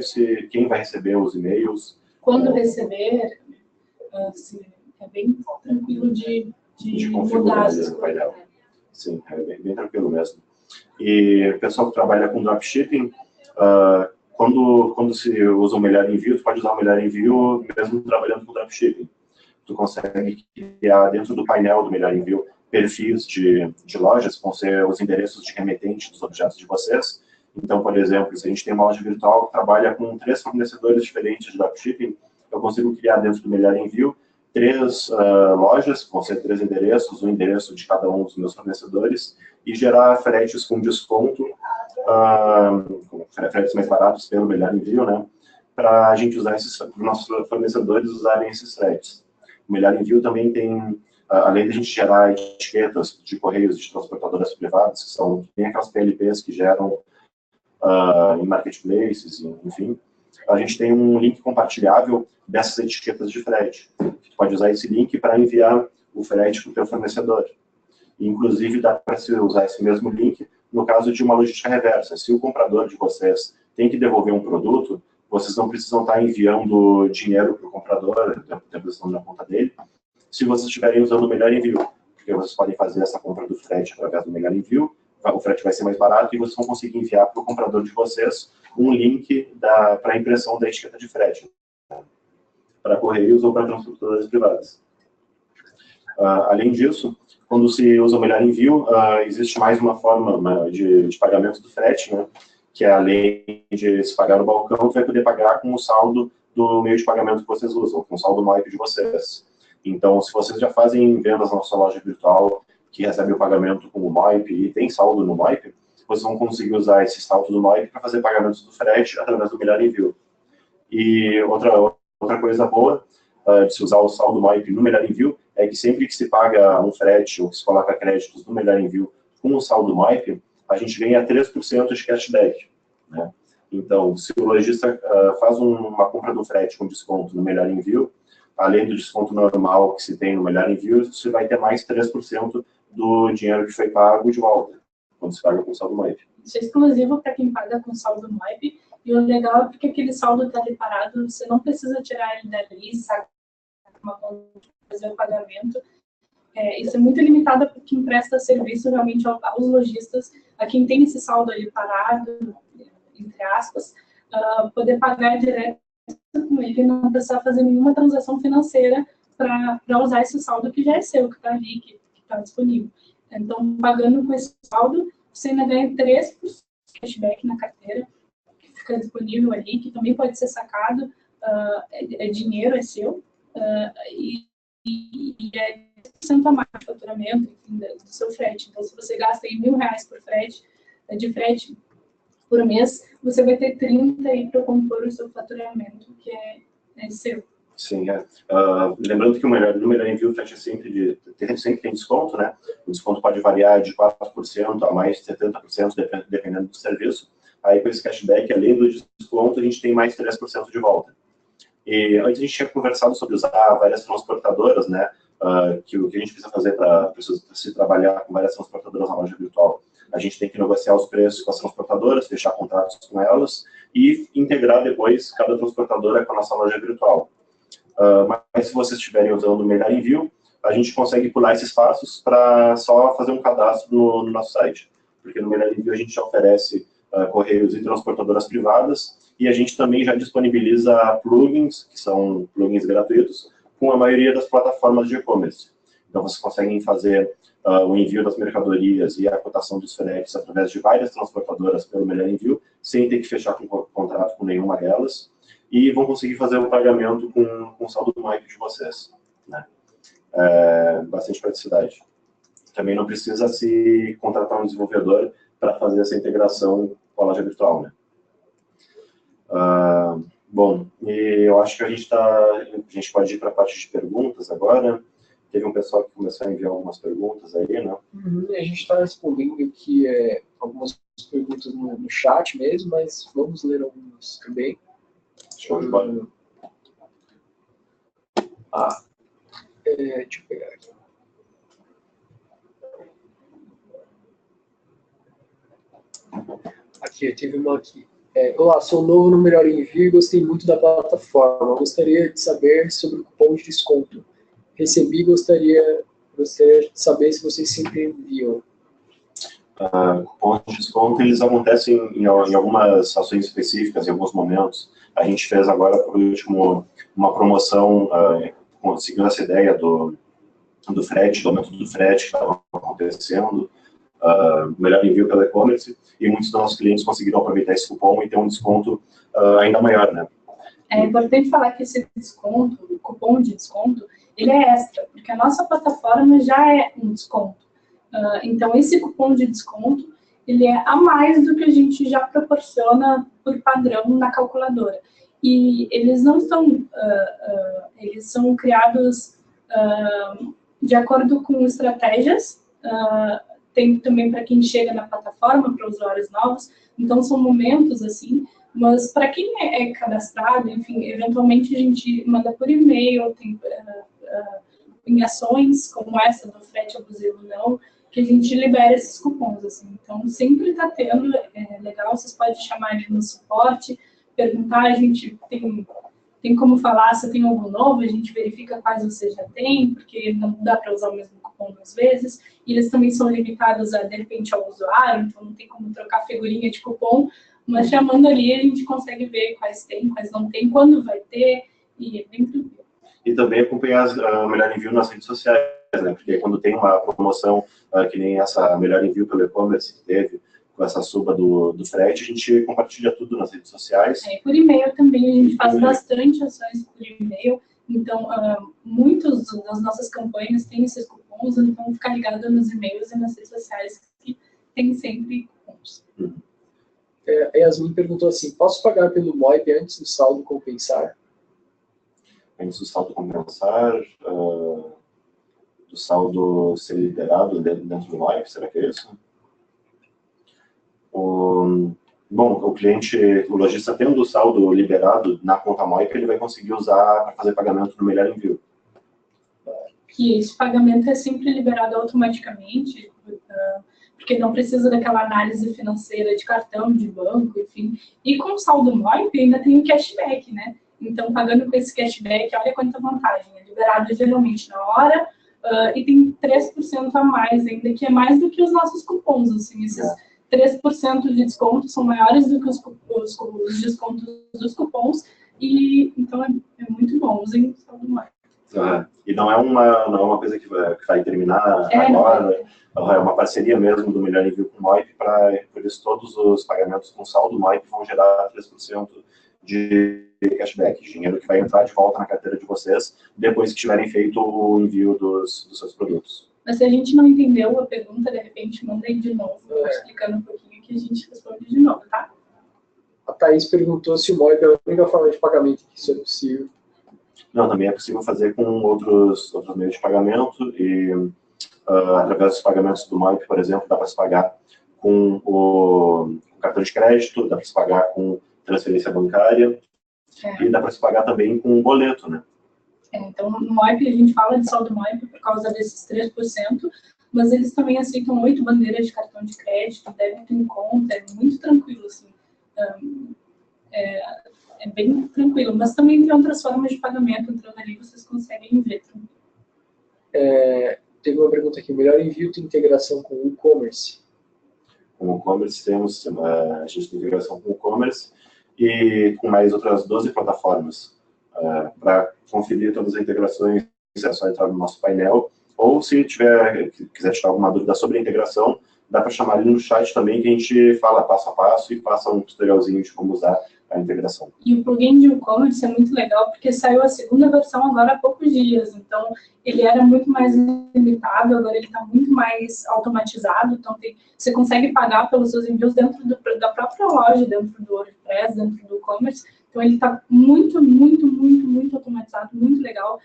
quem vai receber os e-mails. Quando receber, assim, é bem tranquilo de mudar essas coisas. Sim, é bem tranquilo mesmo. E o pessoal que trabalha com dropshipping, quando se usa o Melhor Envio, tu pode usar o Melhor Envio mesmo trabalhando com dropshipping. Tu consegue criar dentro do painel do Melhor Envio perfis de lojas, que vão ser os endereços de remetente dos objetos de vocês. Então, por exemplo, se a gente tem uma loja virtual que trabalha com 3 fornecedores diferentes de dropshipping, eu consigo criar dentro do Melhor Envio 3 lojas, que vão ser 3 endereços, um endereço de cada um dos meus fornecedores, e gerar fretes com desconto, fretes mais baratos pelo Melhor Envio, né? Para a gente usar para os nossos fornecedores usarem esses fretes. O Melhor Envio também tem, além de a gente gerar etiquetas de correios de transportadoras privadas, que tem aquelas PLPs que geram em marketplaces, enfim, a gente tem um link compartilhável dessas etiquetas de frete. Tu pode usar esse link para enviar o frete para o teu fornecedor. E, inclusive, dá para se usar esse mesmo link no caso de uma logística reversa. Se o comprador de vocês tem que devolver um produto, vocês não precisam estar enviando dinheiro para o comprador, depositando na conta dele, se vocês estiverem usando o Melhor Envio, porque vocês podem fazer essa compra do frete através do Melhor Envio, o frete vai ser mais barato e vocês vão conseguir enviar para o comprador de vocês um link para a impressão da etiqueta de frete, para correios ou para transportadoras privadas. Além disso, quando se usa o Melhor Envio, existe mais uma forma de pagamento do frete, né? Que é, além de se pagar no balcão, você vai poder pagar com o saldo do meio de pagamento que vocês usam, com o saldo MOIP de vocês. Então, se vocês já fazem vendas na sua loja virtual, que recebe o pagamento com o MOIP e tem saldo no MOIP, vocês vão conseguir usar esse saldo do MOIP para fazer pagamentos do frete através do Melhor Envio. E outra coisa boa de se usar o saldo MOIP no Melhor Envio é que sempre que se paga um frete ou que se coloca créditos no Melhor Envio com o saldo MOIP, a gente ganha 3% de cashback, né? Então, se o lojista faz uma compra do frete com desconto no melhor envio, além do desconto normal que se tem no melhor envio, você vai ter mais 3% do dinheiro que foi pago de volta, quando se paga com saldo MOIP. Isso é exclusivo para quem paga com saldo MOIP, e o legal é porque aquele saldo está ali parado, você não precisa tirar ele dali, sacar uma conta, fazer o pagamento. Isso é muito limitado para quem presta serviço realmente aos lojistas, a quem tem esse saldo ali parado, entre aspas, poder pagar direto com ele, não precisar fazer nenhuma transação financeira para usar esse saldo que já é seu, que está ali, que está disponível. Então, pagando com esse saldo, você ainda ganha 3% de cashback na carteira, que fica disponível ali, que também pode ser sacado, é dinheiro, é seu, e é 100% a mais de faturamento, enfim, do seu frete. Então, se você gasta aí R$1.000 por frete, de frete por mês, você vai ter 30 aí para compor o seu faturamento, que é seu. Sim, lembrando que no melhor envio o frete sempre tem desconto, né? O desconto pode variar de 4% a mais de 70%, dependendo do serviço. Aí, com esse cashback, além do desconto, a gente tem mais 3% de volta. E antes a gente tinha conversado sobre usar várias transportadoras, né? Que o que a gente precisa fazer para se trabalhar com várias transportadoras na loja virtual? A gente tem que negociar os preços com as transportadoras, fechar contratos com elas e integrar depois cada transportadora com a nossa loja virtual. Mas se vocês estiverem usando o melhor envio, a gente consegue pular esses passos para só fazer um cadastro no nosso site. Porque no melhor envio a gente já oferece correios e transportadoras privadas e a gente também já disponibiliza plugins, que são plugins gratuitos, com a maioria das plataformas de e-commerce. Então, vocês conseguem fazer o envio das mercadorias e a cotação dos fretes através de várias transportadoras pelo melhor envio, sem ter que fechar contrato com nenhuma delas, e vão conseguir fazer o pagamento com o saldo do MOIP de vocês. Né? Bastante praticidade. Também não precisa se contratar um desenvolvedor para fazer essa integração com a loja virtual. Né? Bom, e eu acho que a gente pode ir para a parte de perguntas agora. Teve um pessoal que começou a enviar algumas perguntas aí, né? A gente está respondendo aqui algumas perguntas no chat mesmo, mas vamos ler algumas também. Show de bola. Deixa eu pegar aqui. Aqui, teve uma aqui. Olá, sou novo no Melhor Envio e gostei muito da plataforma. Gostaria de saber sobre o cupom de desconto. Recebi e gostaria de saber se vocês sempre enviam. Cupons de desconto, eles acontecem em algumas ações específicas, em alguns momentos. A gente fez agora, por último, uma promoção, seguindo essa ideia do frete, do aumento do frete que estava acontecendo, melhor envio pelo e-commerce, e muitos dos nossos clientes conseguiram aproveitar esse cupom e ter um desconto ainda maior, né? É importante falar que esse desconto, o cupom de desconto, ele é extra, porque a nossa plataforma já é um desconto. Então, esse cupom de desconto, ele é a mais do que a gente já proporciona por padrão na calculadora. E eles não são, eles são criados de acordo com estratégias, tem também para quem chega na plataforma, para usuários novos, então são momentos assim, mas para quem é cadastrado, enfim, eventualmente a gente manda por e-mail, tem em ações como essa do frete abusivo não, que a gente libera esses cupons, assim. Então, sempre está tendo, legal, vocês podem chamar ali no suporte, perguntar, a gente tem como falar se tem algo novo, a gente verifica quais você já tem, porque não dá para usar o mesmo cupom duas vezes, e eles também são limitados, de repente, ao usuário, então não tem como trocar figurinha de cupom, mas chamando ali a gente consegue ver quais tem, quais não tem, quando vai ter, e é bem tranquilo. E também acompanhar o melhor envio nas redes sociais, né? Porque quando tem uma promoção que nem essa melhor envio pelo e-commerce que teve, com essa suba do frete, a gente compartilha tudo nas redes sociais. Por e-mail também, a gente faz bastante ações por e-mail, então muitas das nossas campanhas têm esses cupons, então ficar ligado nos e-mails e nas redes sociais que tem sempre cupons. A Yasmin perguntou assim, posso pagar pelo MOIP antes do saldo compensar? Antes do saldo compensar, do saldo ser liberado dentro do MOIP, será que é isso? Bom, o cliente, o lojista tendo o saldo liberado na conta Moip, ele vai conseguir usar para fazer pagamento no melhor envio. Que esse pagamento é sempre liberado automaticamente, porque não precisa daquela análise financeira de cartão, de banco, enfim. E com o saldo Moip ainda tem o cashback, né? Então, pagando com esse cashback, olha quanta vantagem. É liberado geralmente na hora, e tem 3% a mais ainda, que é mais do que os nossos cupons, assim, esses 3% de desconto são maiores do que os descontos dos cupons, e então é muito bom, usem o saldo Moip. E não é uma coisa que vai terminar agora, é uma parceria mesmo do Melhor Envio com o Moip, por isso todos os pagamentos com saldo Moip vão gerar 3% de cashback, dinheiro que vai entrar de volta na carteira de vocês depois que tiverem feito o envio dos seus produtos. Mas se a gente não entendeu a pergunta, de repente, manda aí de novo, explicando um pouquinho que a gente responde de novo, tá? A Thaís perguntou se o Moip é a única forma de pagamento que isso é possível. Não, também é possível fazer com outros meios de pagamento e através dos pagamentos do Moip, por exemplo, dá para se pagar com o cartão de crédito, dá para se pagar com transferência bancária e dá para se pagar também com boleto, né? Então, no Moip, a gente fala de saldo Moip por causa desses 3%, mas eles também aceitam 8 bandeiras de cartão de crédito, débito em conta, é muito tranquilo, assim. É bem tranquilo, mas também tem outras formas de pagamento, entrando ali vocês conseguem ver. Teve uma pergunta aqui, o Melhor Envio tem integração com o e-commerce? Com o e-commerce a gente tem integração com o e-commerce e com mais outras 12 plataformas. Para conferir todas as integrações, é só entrar no nosso painel, ou se quiser tirar alguma dúvida sobre a integração, dá para chamar ali no chat também, que a gente fala passo a passo e passa um tutorialzinho de como usar a integração. E o plugin de e-commerce é muito legal, porque saiu a segunda versão agora há poucos dias, então ele era muito mais limitado, agora ele está muito mais automatizado, então você consegue pagar pelos seus envios dentro da própria loja, dentro do WordPress, dentro do e-commerce, então ele está muito, muito, muito, muito automatizado, muito legal,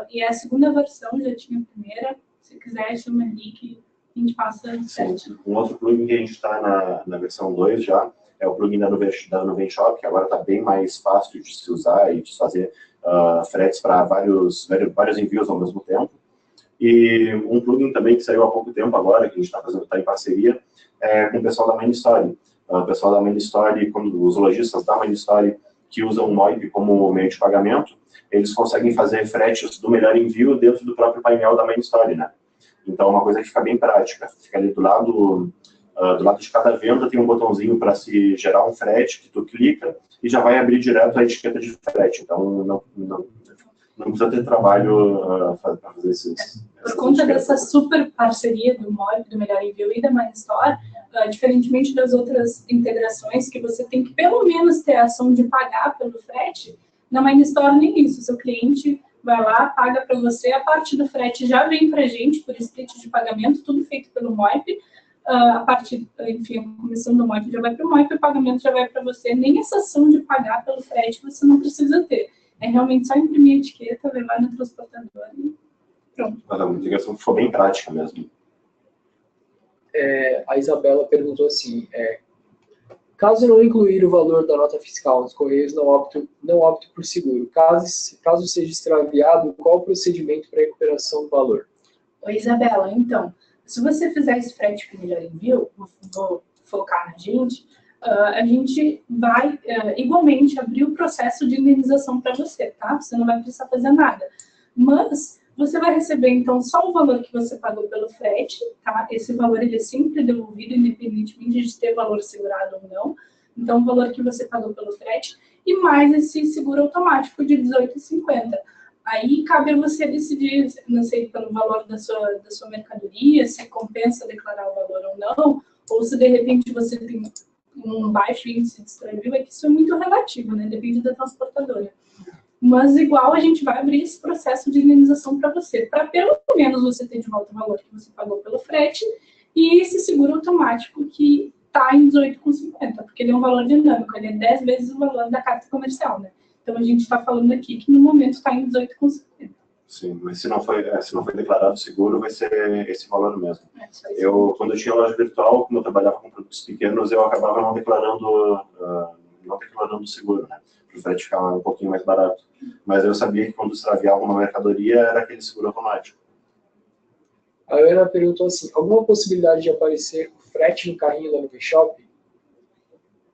e a segunda versão já tinha a primeira, se quiser chama ali que a gente passa certinho. Um outro plugin que a gente está na versão 2 já, é o plugin da Nuvem Shop, que agora está bem mais fácil de se usar e de fazer fretes para vários envios ao mesmo tempo. E um plugin também que saiu há pouco tempo agora, que a gente está em parceria, com o pessoal da Main Story. O pessoal da Main Story, os lojistas da Main Story que usam o Moip como meio de pagamento, eles conseguem fazer fretes do melhor envio dentro do próprio painel da Main Story, né? Então é uma coisa que fica bem prática. Fica ali do lado de cada venda tem um botãozinho para se gerar um frete, que tu clica e já vai abrir direto a etiqueta de frete. Então, não precisa ter trabalho para fazer esses... Por conta dessa super parceria do Moip, do Melhor Envio e da Main Store, diferentemente das outras integrações, que você tem que pelo menos ter a ação de pagar pelo frete, na Main Store nem isso. O seu cliente vai lá, paga para você, a parte do frete já vem para a gente por split de pagamento, tudo feito pelo Moip. A parte, enfim, a comissão do Moip já vai para o Moip, o pagamento já vai para você. Nem essa ação de pagar pelo frete você não precisa ter. É realmente só imprimir a etiqueta, levar no transportador e pronto. A integração ficou bem prática mesmo. A Isabela perguntou assim, caso não incluir o valor da nota fiscal nos Correios, não opto por seguro. Caso seja extraviado, qual o procedimento para recuperação do valor? Oi, Isabela, então, se você fizer esse frete com Melhor Envio, vou focar na gente, a gente vai igualmente abrir o processo de indenização para você, tá? Você não vai precisar fazer nada. Mas você vai receber, então, só o valor que você pagou pelo frete, tá? Esse valor ele é sempre devolvido, independentemente de ter valor segurado ou não. Então, o valor que você pagou pelo frete e mais esse seguro automático de R$18,50. Aí cabe a você decidir, não sei, pelo valor da sua mercadoria, se compensa declarar o valor ou não, ou se de repente você tem um baixo índice de extravio, é que isso é muito relativo, né? Depende da transportadora. Mas igual a gente vai abrir esse processo de indenização para você, para pelo menos você ter de volta o valor que você pagou pelo frete e esse seguro automático que está em R$18,50, porque ele é um valor dinâmico, ele é 10 vezes o valor da carta comercial, né? Então, a gente está falando aqui que no momento está em R$18,50. Sim, mas se não foi declarado seguro, vai ser esse valor mesmo. Quando eu tinha loja virtual, como eu trabalhava com produtos pequenos, eu acabava não declarando seguro, né? Para o frete ficar um pouquinho mais barato. Mas eu sabia que quando extraviava uma mercadoria, era aquele seguro automático. A Ana perguntou assim, alguma possibilidade de aparecer o frete no carrinho da Nuvem Shop?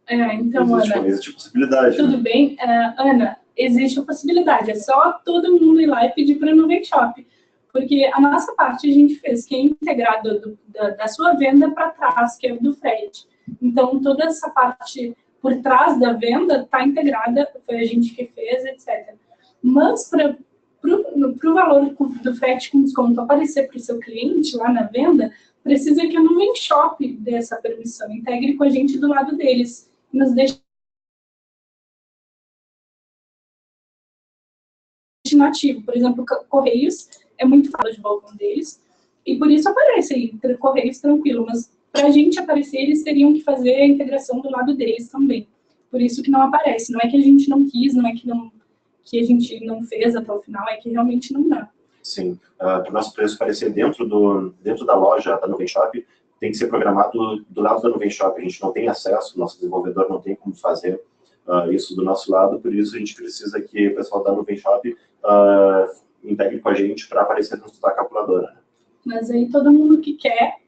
Então, existe possibilidade. Tudo bem? Ana, existe a possibilidade. É só todo mundo ir lá e pedir para a Nuvem Shop. Porque a nossa parte a gente fez, que é integrado da sua venda para trás, que é o do frete. Então, toda essa parte por trás da venda está integrada, foi a gente que fez, etc. Mas, para o valor do frete com desconto aparecer para o seu cliente lá na venda, precisa que a Nuvem Shop dê essa permissão, integre com a gente do lado deles, e nos deixe nativo. Por exemplo, Correios é muito fácil de balcão deles, e por isso aparece aí, Correios tranquilo, mas para a gente aparecer, eles teriam que fazer a integração do lado deles também. Por isso que não aparece. Não é que a gente não quis, não é que a gente não fez até o final, é que realmente não dá. Sim. Para o nosso preço aparecer dentro da loja da Nuvem Shop, tem que ser programado do lado da Nuvem Shop. A gente não tem acesso, o nosso desenvolvedor não tem como fazer isso do nosso lado, por isso a gente precisa que o pessoal da Nuvem Shop integre com a gente para aparecer dentro da calculadora. Mas aí todo mundo que quer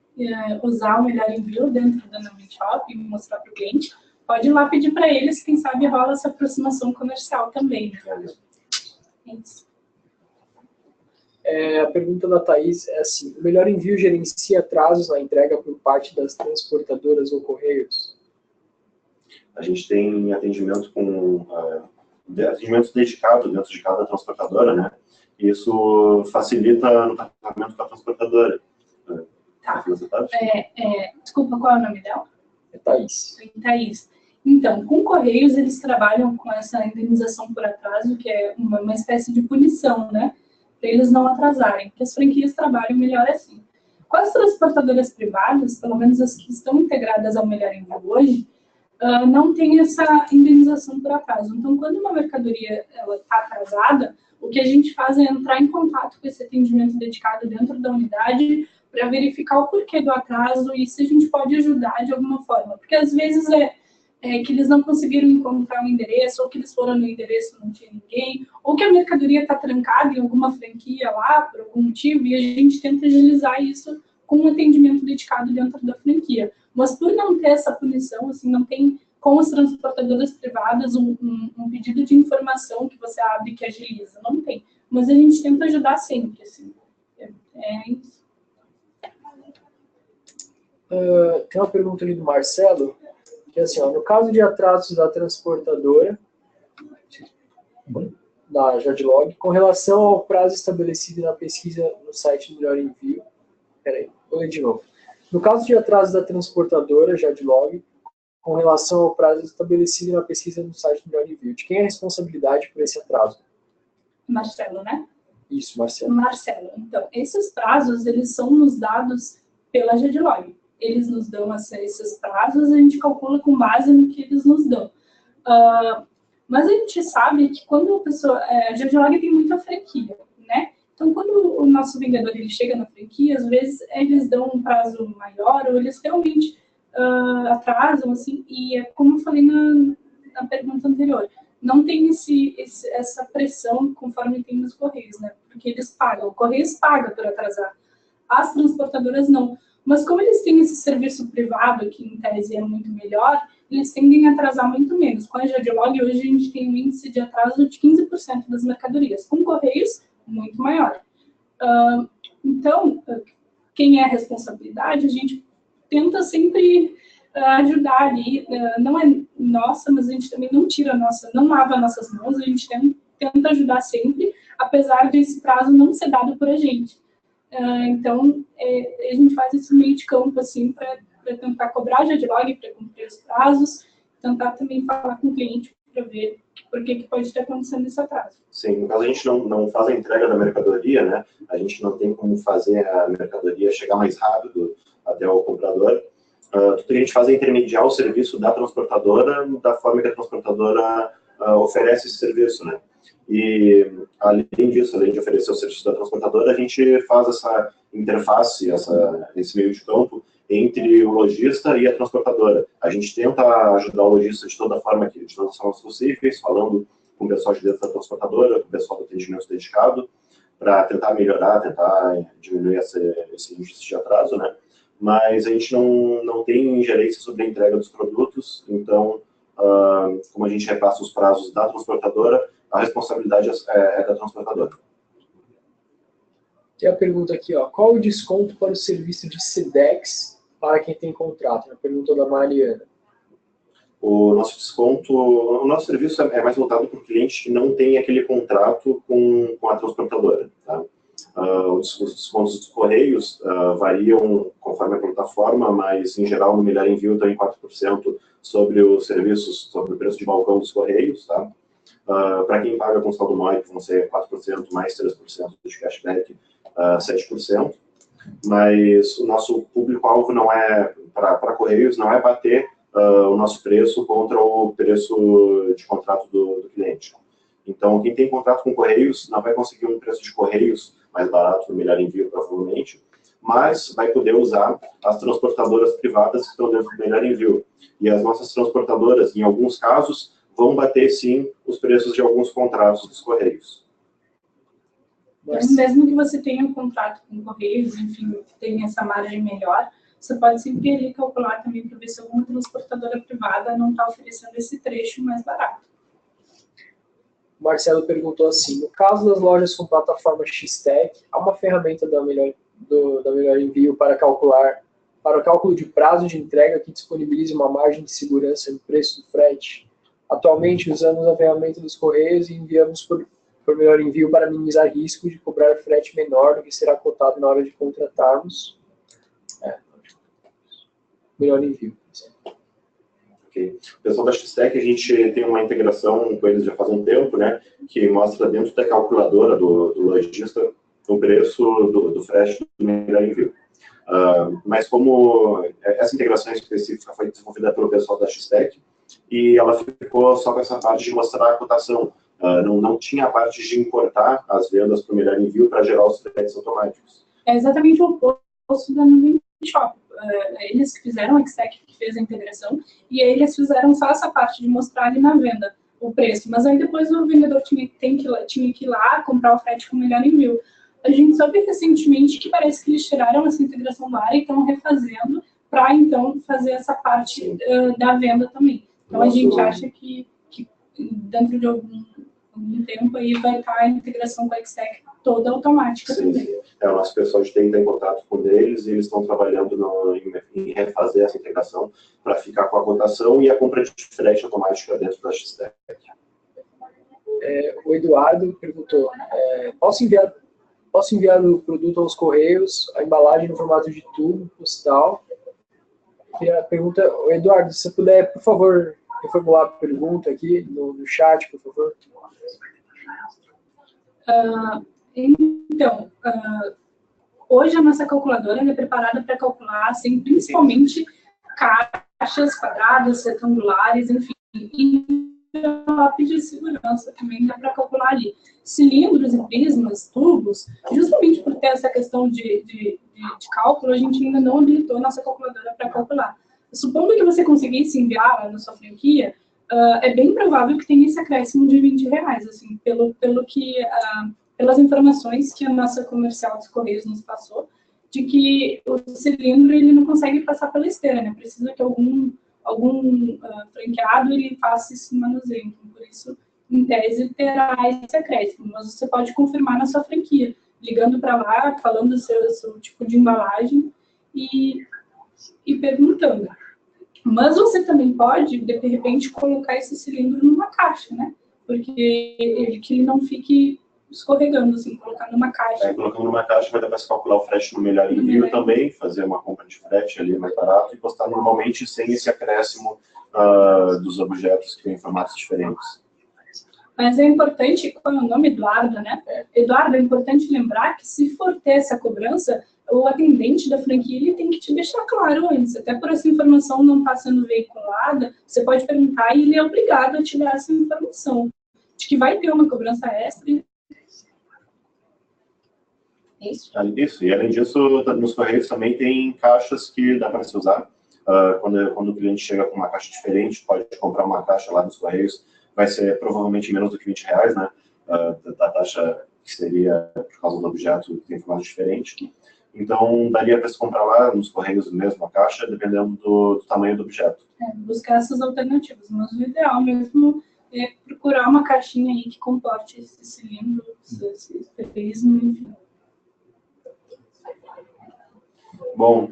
usar o Melhor Envio dentro da Nuvem Shop e mostrar para o cliente, pode ir lá pedir para eles, quem sabe rola essa aproximação comercial também. É isso. A pergunta da Thaís é assim, o Melhor Envio gerencia atrasos na entrega por parte das transportadoras ou correios? A gente tem atendimento dedicado dentro de cada transportadora, né? E isso facilita no tratamento com a transportadora. Tá. Desculpa, qual é o nome dela? É Thaís. Thaís. Então, com Correios, eles trabalham com essa indenização por atraso, que é uma espécie de punição, né? Para eles não atrasarem, porque as franquias trabalham melhor assim. Com as transportadoras privadas, pelo menos as que estão integradas ao Melhor Envio hoje, não tem essa indenização por atraso. Então, quando uma mercadoria está atrasada, o que a gente faz é entrar em contato com esse atendimento dedicado dentro da unidade para verificar o porquê do atraso e se a gente pode ajudar de alguma forma. Porque às vezes que eles não conseguiram encontrar um endereço, ou que eles foram no endereço e não tinha ninguém, ou que a mercadoria está trancada em alguma franquia lá, por algum motivo, e a gente tenta agilizar isso com um atendimento dedicado dentro da franquia. Mas por não ter essa punição, assim, não tem com as transportadoras privadas um pedido de informação que você abre que agiliza, não tem. Mas a gente tenta ajudar sempre, assim. É isso. Tem uma pergunta ali do Marcelo, que é assim, no caso de atrasos da transportadora, da Jadlog, com relação ao prazo estabelecido na pesquisa no site do Melhor Envio, vou ler de novo. No caso de atraso da transportadora, Jadlog, com relação ao prazo estabelecido na pesquisa no site do Melhor Envio, de quem é a responsabilidade por esse atraso? Marcelo, né? Isso, Marcelo. Marcelo. Então, esses prazos, eles são nos dados pela Jadlog. Eles nos dão esses prazos, a gente calcula com base no que eles nos dão. Mas a gente sabe que quando a pessoa... a Jadlog tem muita franquia, né? Então, quando o nosso vendedor ele chega na franquia, às vezes eles dão um prazo maior, ou eles realmente atrasam, assim, e é como eu falei na pergunta anterior, não tem essa pressão conforme tem nos Correios, né? Porque eles pagam, o Correios paga por atrasar, as transportadoras não. Mas como eles têm esse serviço privado, que em tese é muito melhor, eles tendem a atrasar muito menos. Com a Jadlog, hoje a gente tem um índice de atraso de 15% das mercadorias. Com Correios, muito maior. Então, quem é a responsabilidade, a gente tenta sempre ajudar ali. Não é nossa, mas a gente também não tira a nossa, não lava nossas mãos, a gente tenta ajudar sempre, apesar desse prazo não ser dado por a gente. Então, a gente faz esse meio de campo, assim, para tentar cobrar a Jadlog, para cumprir os prazos, tentar também falar com o cliente para ver por que pode estar acontecendo esse atraso. Sim, no caso a gente não faz a entrega da mercadoria, né? A gente não tem como fazer a mercadoria chegar mais rápido até o comprador. Tudo que a gente faz é intermediar o serviço da transportadora da forma que a transportadora oferece esse serviço, né? E, além disso, além de oferecer o serviço da transportadora, a gente faz essa interface, esse meio de campo entre o lojista e a transportadora. A gente tenta ajudar o lojista de todas as formas possíveis, falando com o pessoal de dentro da transportadora, com o pessoal do atendimento dedicado, para tentar melhorar, tentar diminuir esse índice de atraso, né? Mas a gente não tem ingerência sobre a entrega dos produtos, então, como a gente repassa os prazos da transportadora, a responsabilidade é da transportadora. Tem a pergunta aqui, ó, qual o desconto para o serviço de SEDEX para quem tem contrato? A pergunta da Mariana. O nosso serviço é mais voltado para o cliente que não tem aquele contrato com a transportadora. Tá? Os descontos dos Correios variam conforme a plataforma, mas em geral no Melhor Envio está em 4% sobre os serviços, sobre o preço de balcão dos Correios. Tá? Para quem paga com saldo móvel, vão ser 4% mais 3% de cashback, 7%. Mas o nosso público-alvo não é, para Correios, não é bater o nosso preço contra o preço de contrato do cliente. Então, quem tem contrato com Correios não vai conseguir um preço de Correios mais barato no Melhor Envio, provavelmente, mas vai poder usar as transportadoras privadas que estão dentro do Melhor Envio. E as nossas transportadoras, em alguns casos, vão bater, sim, os preços de alguns contratos dos Correios. Mas mesmo que você tenha um contrato com Correios, enfim, que tenha essa margem melhor, você pode sempre ali calcular também para ver se alguma transportadora privada não está oferecendo esse trecho mais barato. Marcelo perguntou assim, no caso das lojas com plataforma X-Tech, há uma ferramenta da Melhor Envio para o cálculo de prazo de entrega que disponibilize uma margem de segurança no preço do frete? Atualmente, usamos a ferramenta dos Correios e enviamos por Melhor Envio para minimizar risco de cobrar frete menor do que será cotado na hora de contratarmos. Melhor Envio. Okay. O pessoal da X-Tech, a gente tem uma integração com eles já faz um tempo, né, que mostra dentro da calculadora do lojista o preço do frete do Melhor Envio. Mas como essa integração específica foi desenvolvida pelo pessoal da X-Tech, e ela ficou só com essa parte de mostrar a cotação. Não tinha a parte de importar as vendas para o Melhor Envio para gerar os fretes automáticos. É exatamente o oposto da Nuvem Shop. Eles que fizeram, a X-Tech que fez a integração, e eles fizeram só essa parte de mostrar ali na venda o preço. Mas aí depois o vendedor tinha que ir lá comprar o frete com o Melhor Envio. A gente soube recentemente que parece que eles tiraram essa integração do ar e estão refazendo para, então, fazer essa parte da venda também. Então, a gente acha que dentro de algum tempo aí vai estar a integração com a X-Tech toda automática. Sim. Também. O nosso pessoal de TI está em contato com eles e eles estão trabalhando em refazer essa integração para ficar com a cotação e a compra de frete automática dentro da X-Tech. O Eduardo perguntou, posso enviar o produto aos Correios, a embalagem no formato de tubo postal? E a pergunta, Eduardo, se você puder, por favor, reformular a pergunta aqui no chat, por favor. Então, hoje a nossa calculadora é preparada para calcular, assim, principalmente caixas quadradas, retangulares, enfim, e envelope de segurança também dá para calcular ali. Cilindros e prismas, tubos, justamente por ter essa questão de cálculo, a gente ainda não habilitou a nossa calculadora para calcular. Supondo que você conseguisse enviar na sua franquia, é bem provável que tenha esse acréscimo de R$20, assim, pelas informações que a nossa comercial dos Correios nos passou, de que o cilindro ele não consegue passar pela esteira, né? Precisa que algum franqueado ele faça esse manuseio. Então, por isso, em tese, terá esse acréscimo. Mas você pode confirmar na sua franquia, ligando para lá, falando do seu tipo de embalagem e perguntando. Mas você também pode, de repente, colocar esse cilindro numa caixa, né? Porque que ele não fique escorregando, assim, colocar numa caixa. Colocando numa caixa vai dar para se calcular o frete no Melhor Envio também, fazer uma compra de frete ali mais barato e postar normalmente sem esse acréscimo dos objetos que têm formatos diferentes. Mas é importante, qual é o nome? Eduardo, né? Eduardo, é importante lembrar que se for ter essa cobrança, o atendente da franquia ele tem que te deixar claro antes. Até por essa informação não estar sendo veiculada, você pode perguntar e ele é obrigado a te dar essa informação. de que vai ter uma cobrança extra. Isso. Isso, e além disso, nos Correios também tem caixas que dá para se usar. Quando o cliente chega com uma caixa diferente, pode comprar uma caixa lá nos Correios, vai ser provavelmente menos do que R$20, né? Da taxa que seria por causa do objeto que tem formato diferente. Então, daria para se comprar lá nos Correios mesmo a caixa, dependendo do tamanho do objeto. Buscar essas alternativas, mas o ideal mesmo é procurar uma caixinha aí que comporte esse cilindro, esse espelhismo, enfim. Bom,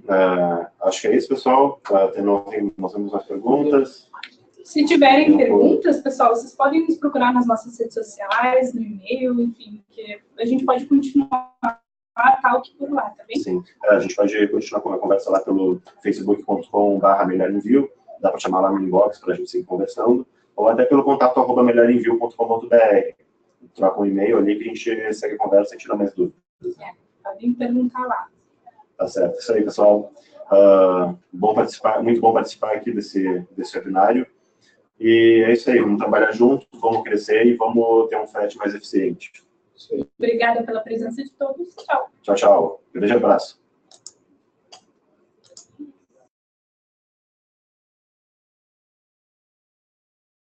acho que é isso, pessoal. Nós temos umas perguntas. Se tiverem perguntas, pessoal, vocês podem nos procurar nas nossas redes sociais, no e-mail, enfim, que a gente pode continuar tal que por lá, tá bem? Sim, a gente pode continuar com a conversa lá pelo facebook.com/melhorenvio, dá para chamar lá no inbox para a gente seguir conversando, ou até pelo contato @melhorenvio.com.br. Troca um e-mail ali que a gente segue a conversa e tira mais dúvidas. Podem perguntar lá. Tá certo, isso aí, pessoal. Muito bom participar aqui desse webinário. E é isso aí, vamos trabalhar juntos, vamos crescer e vamos ter um frete mais eficiente. Obrigada pela presença de todos. Tchau. Tchau, tchau. Grande abraço.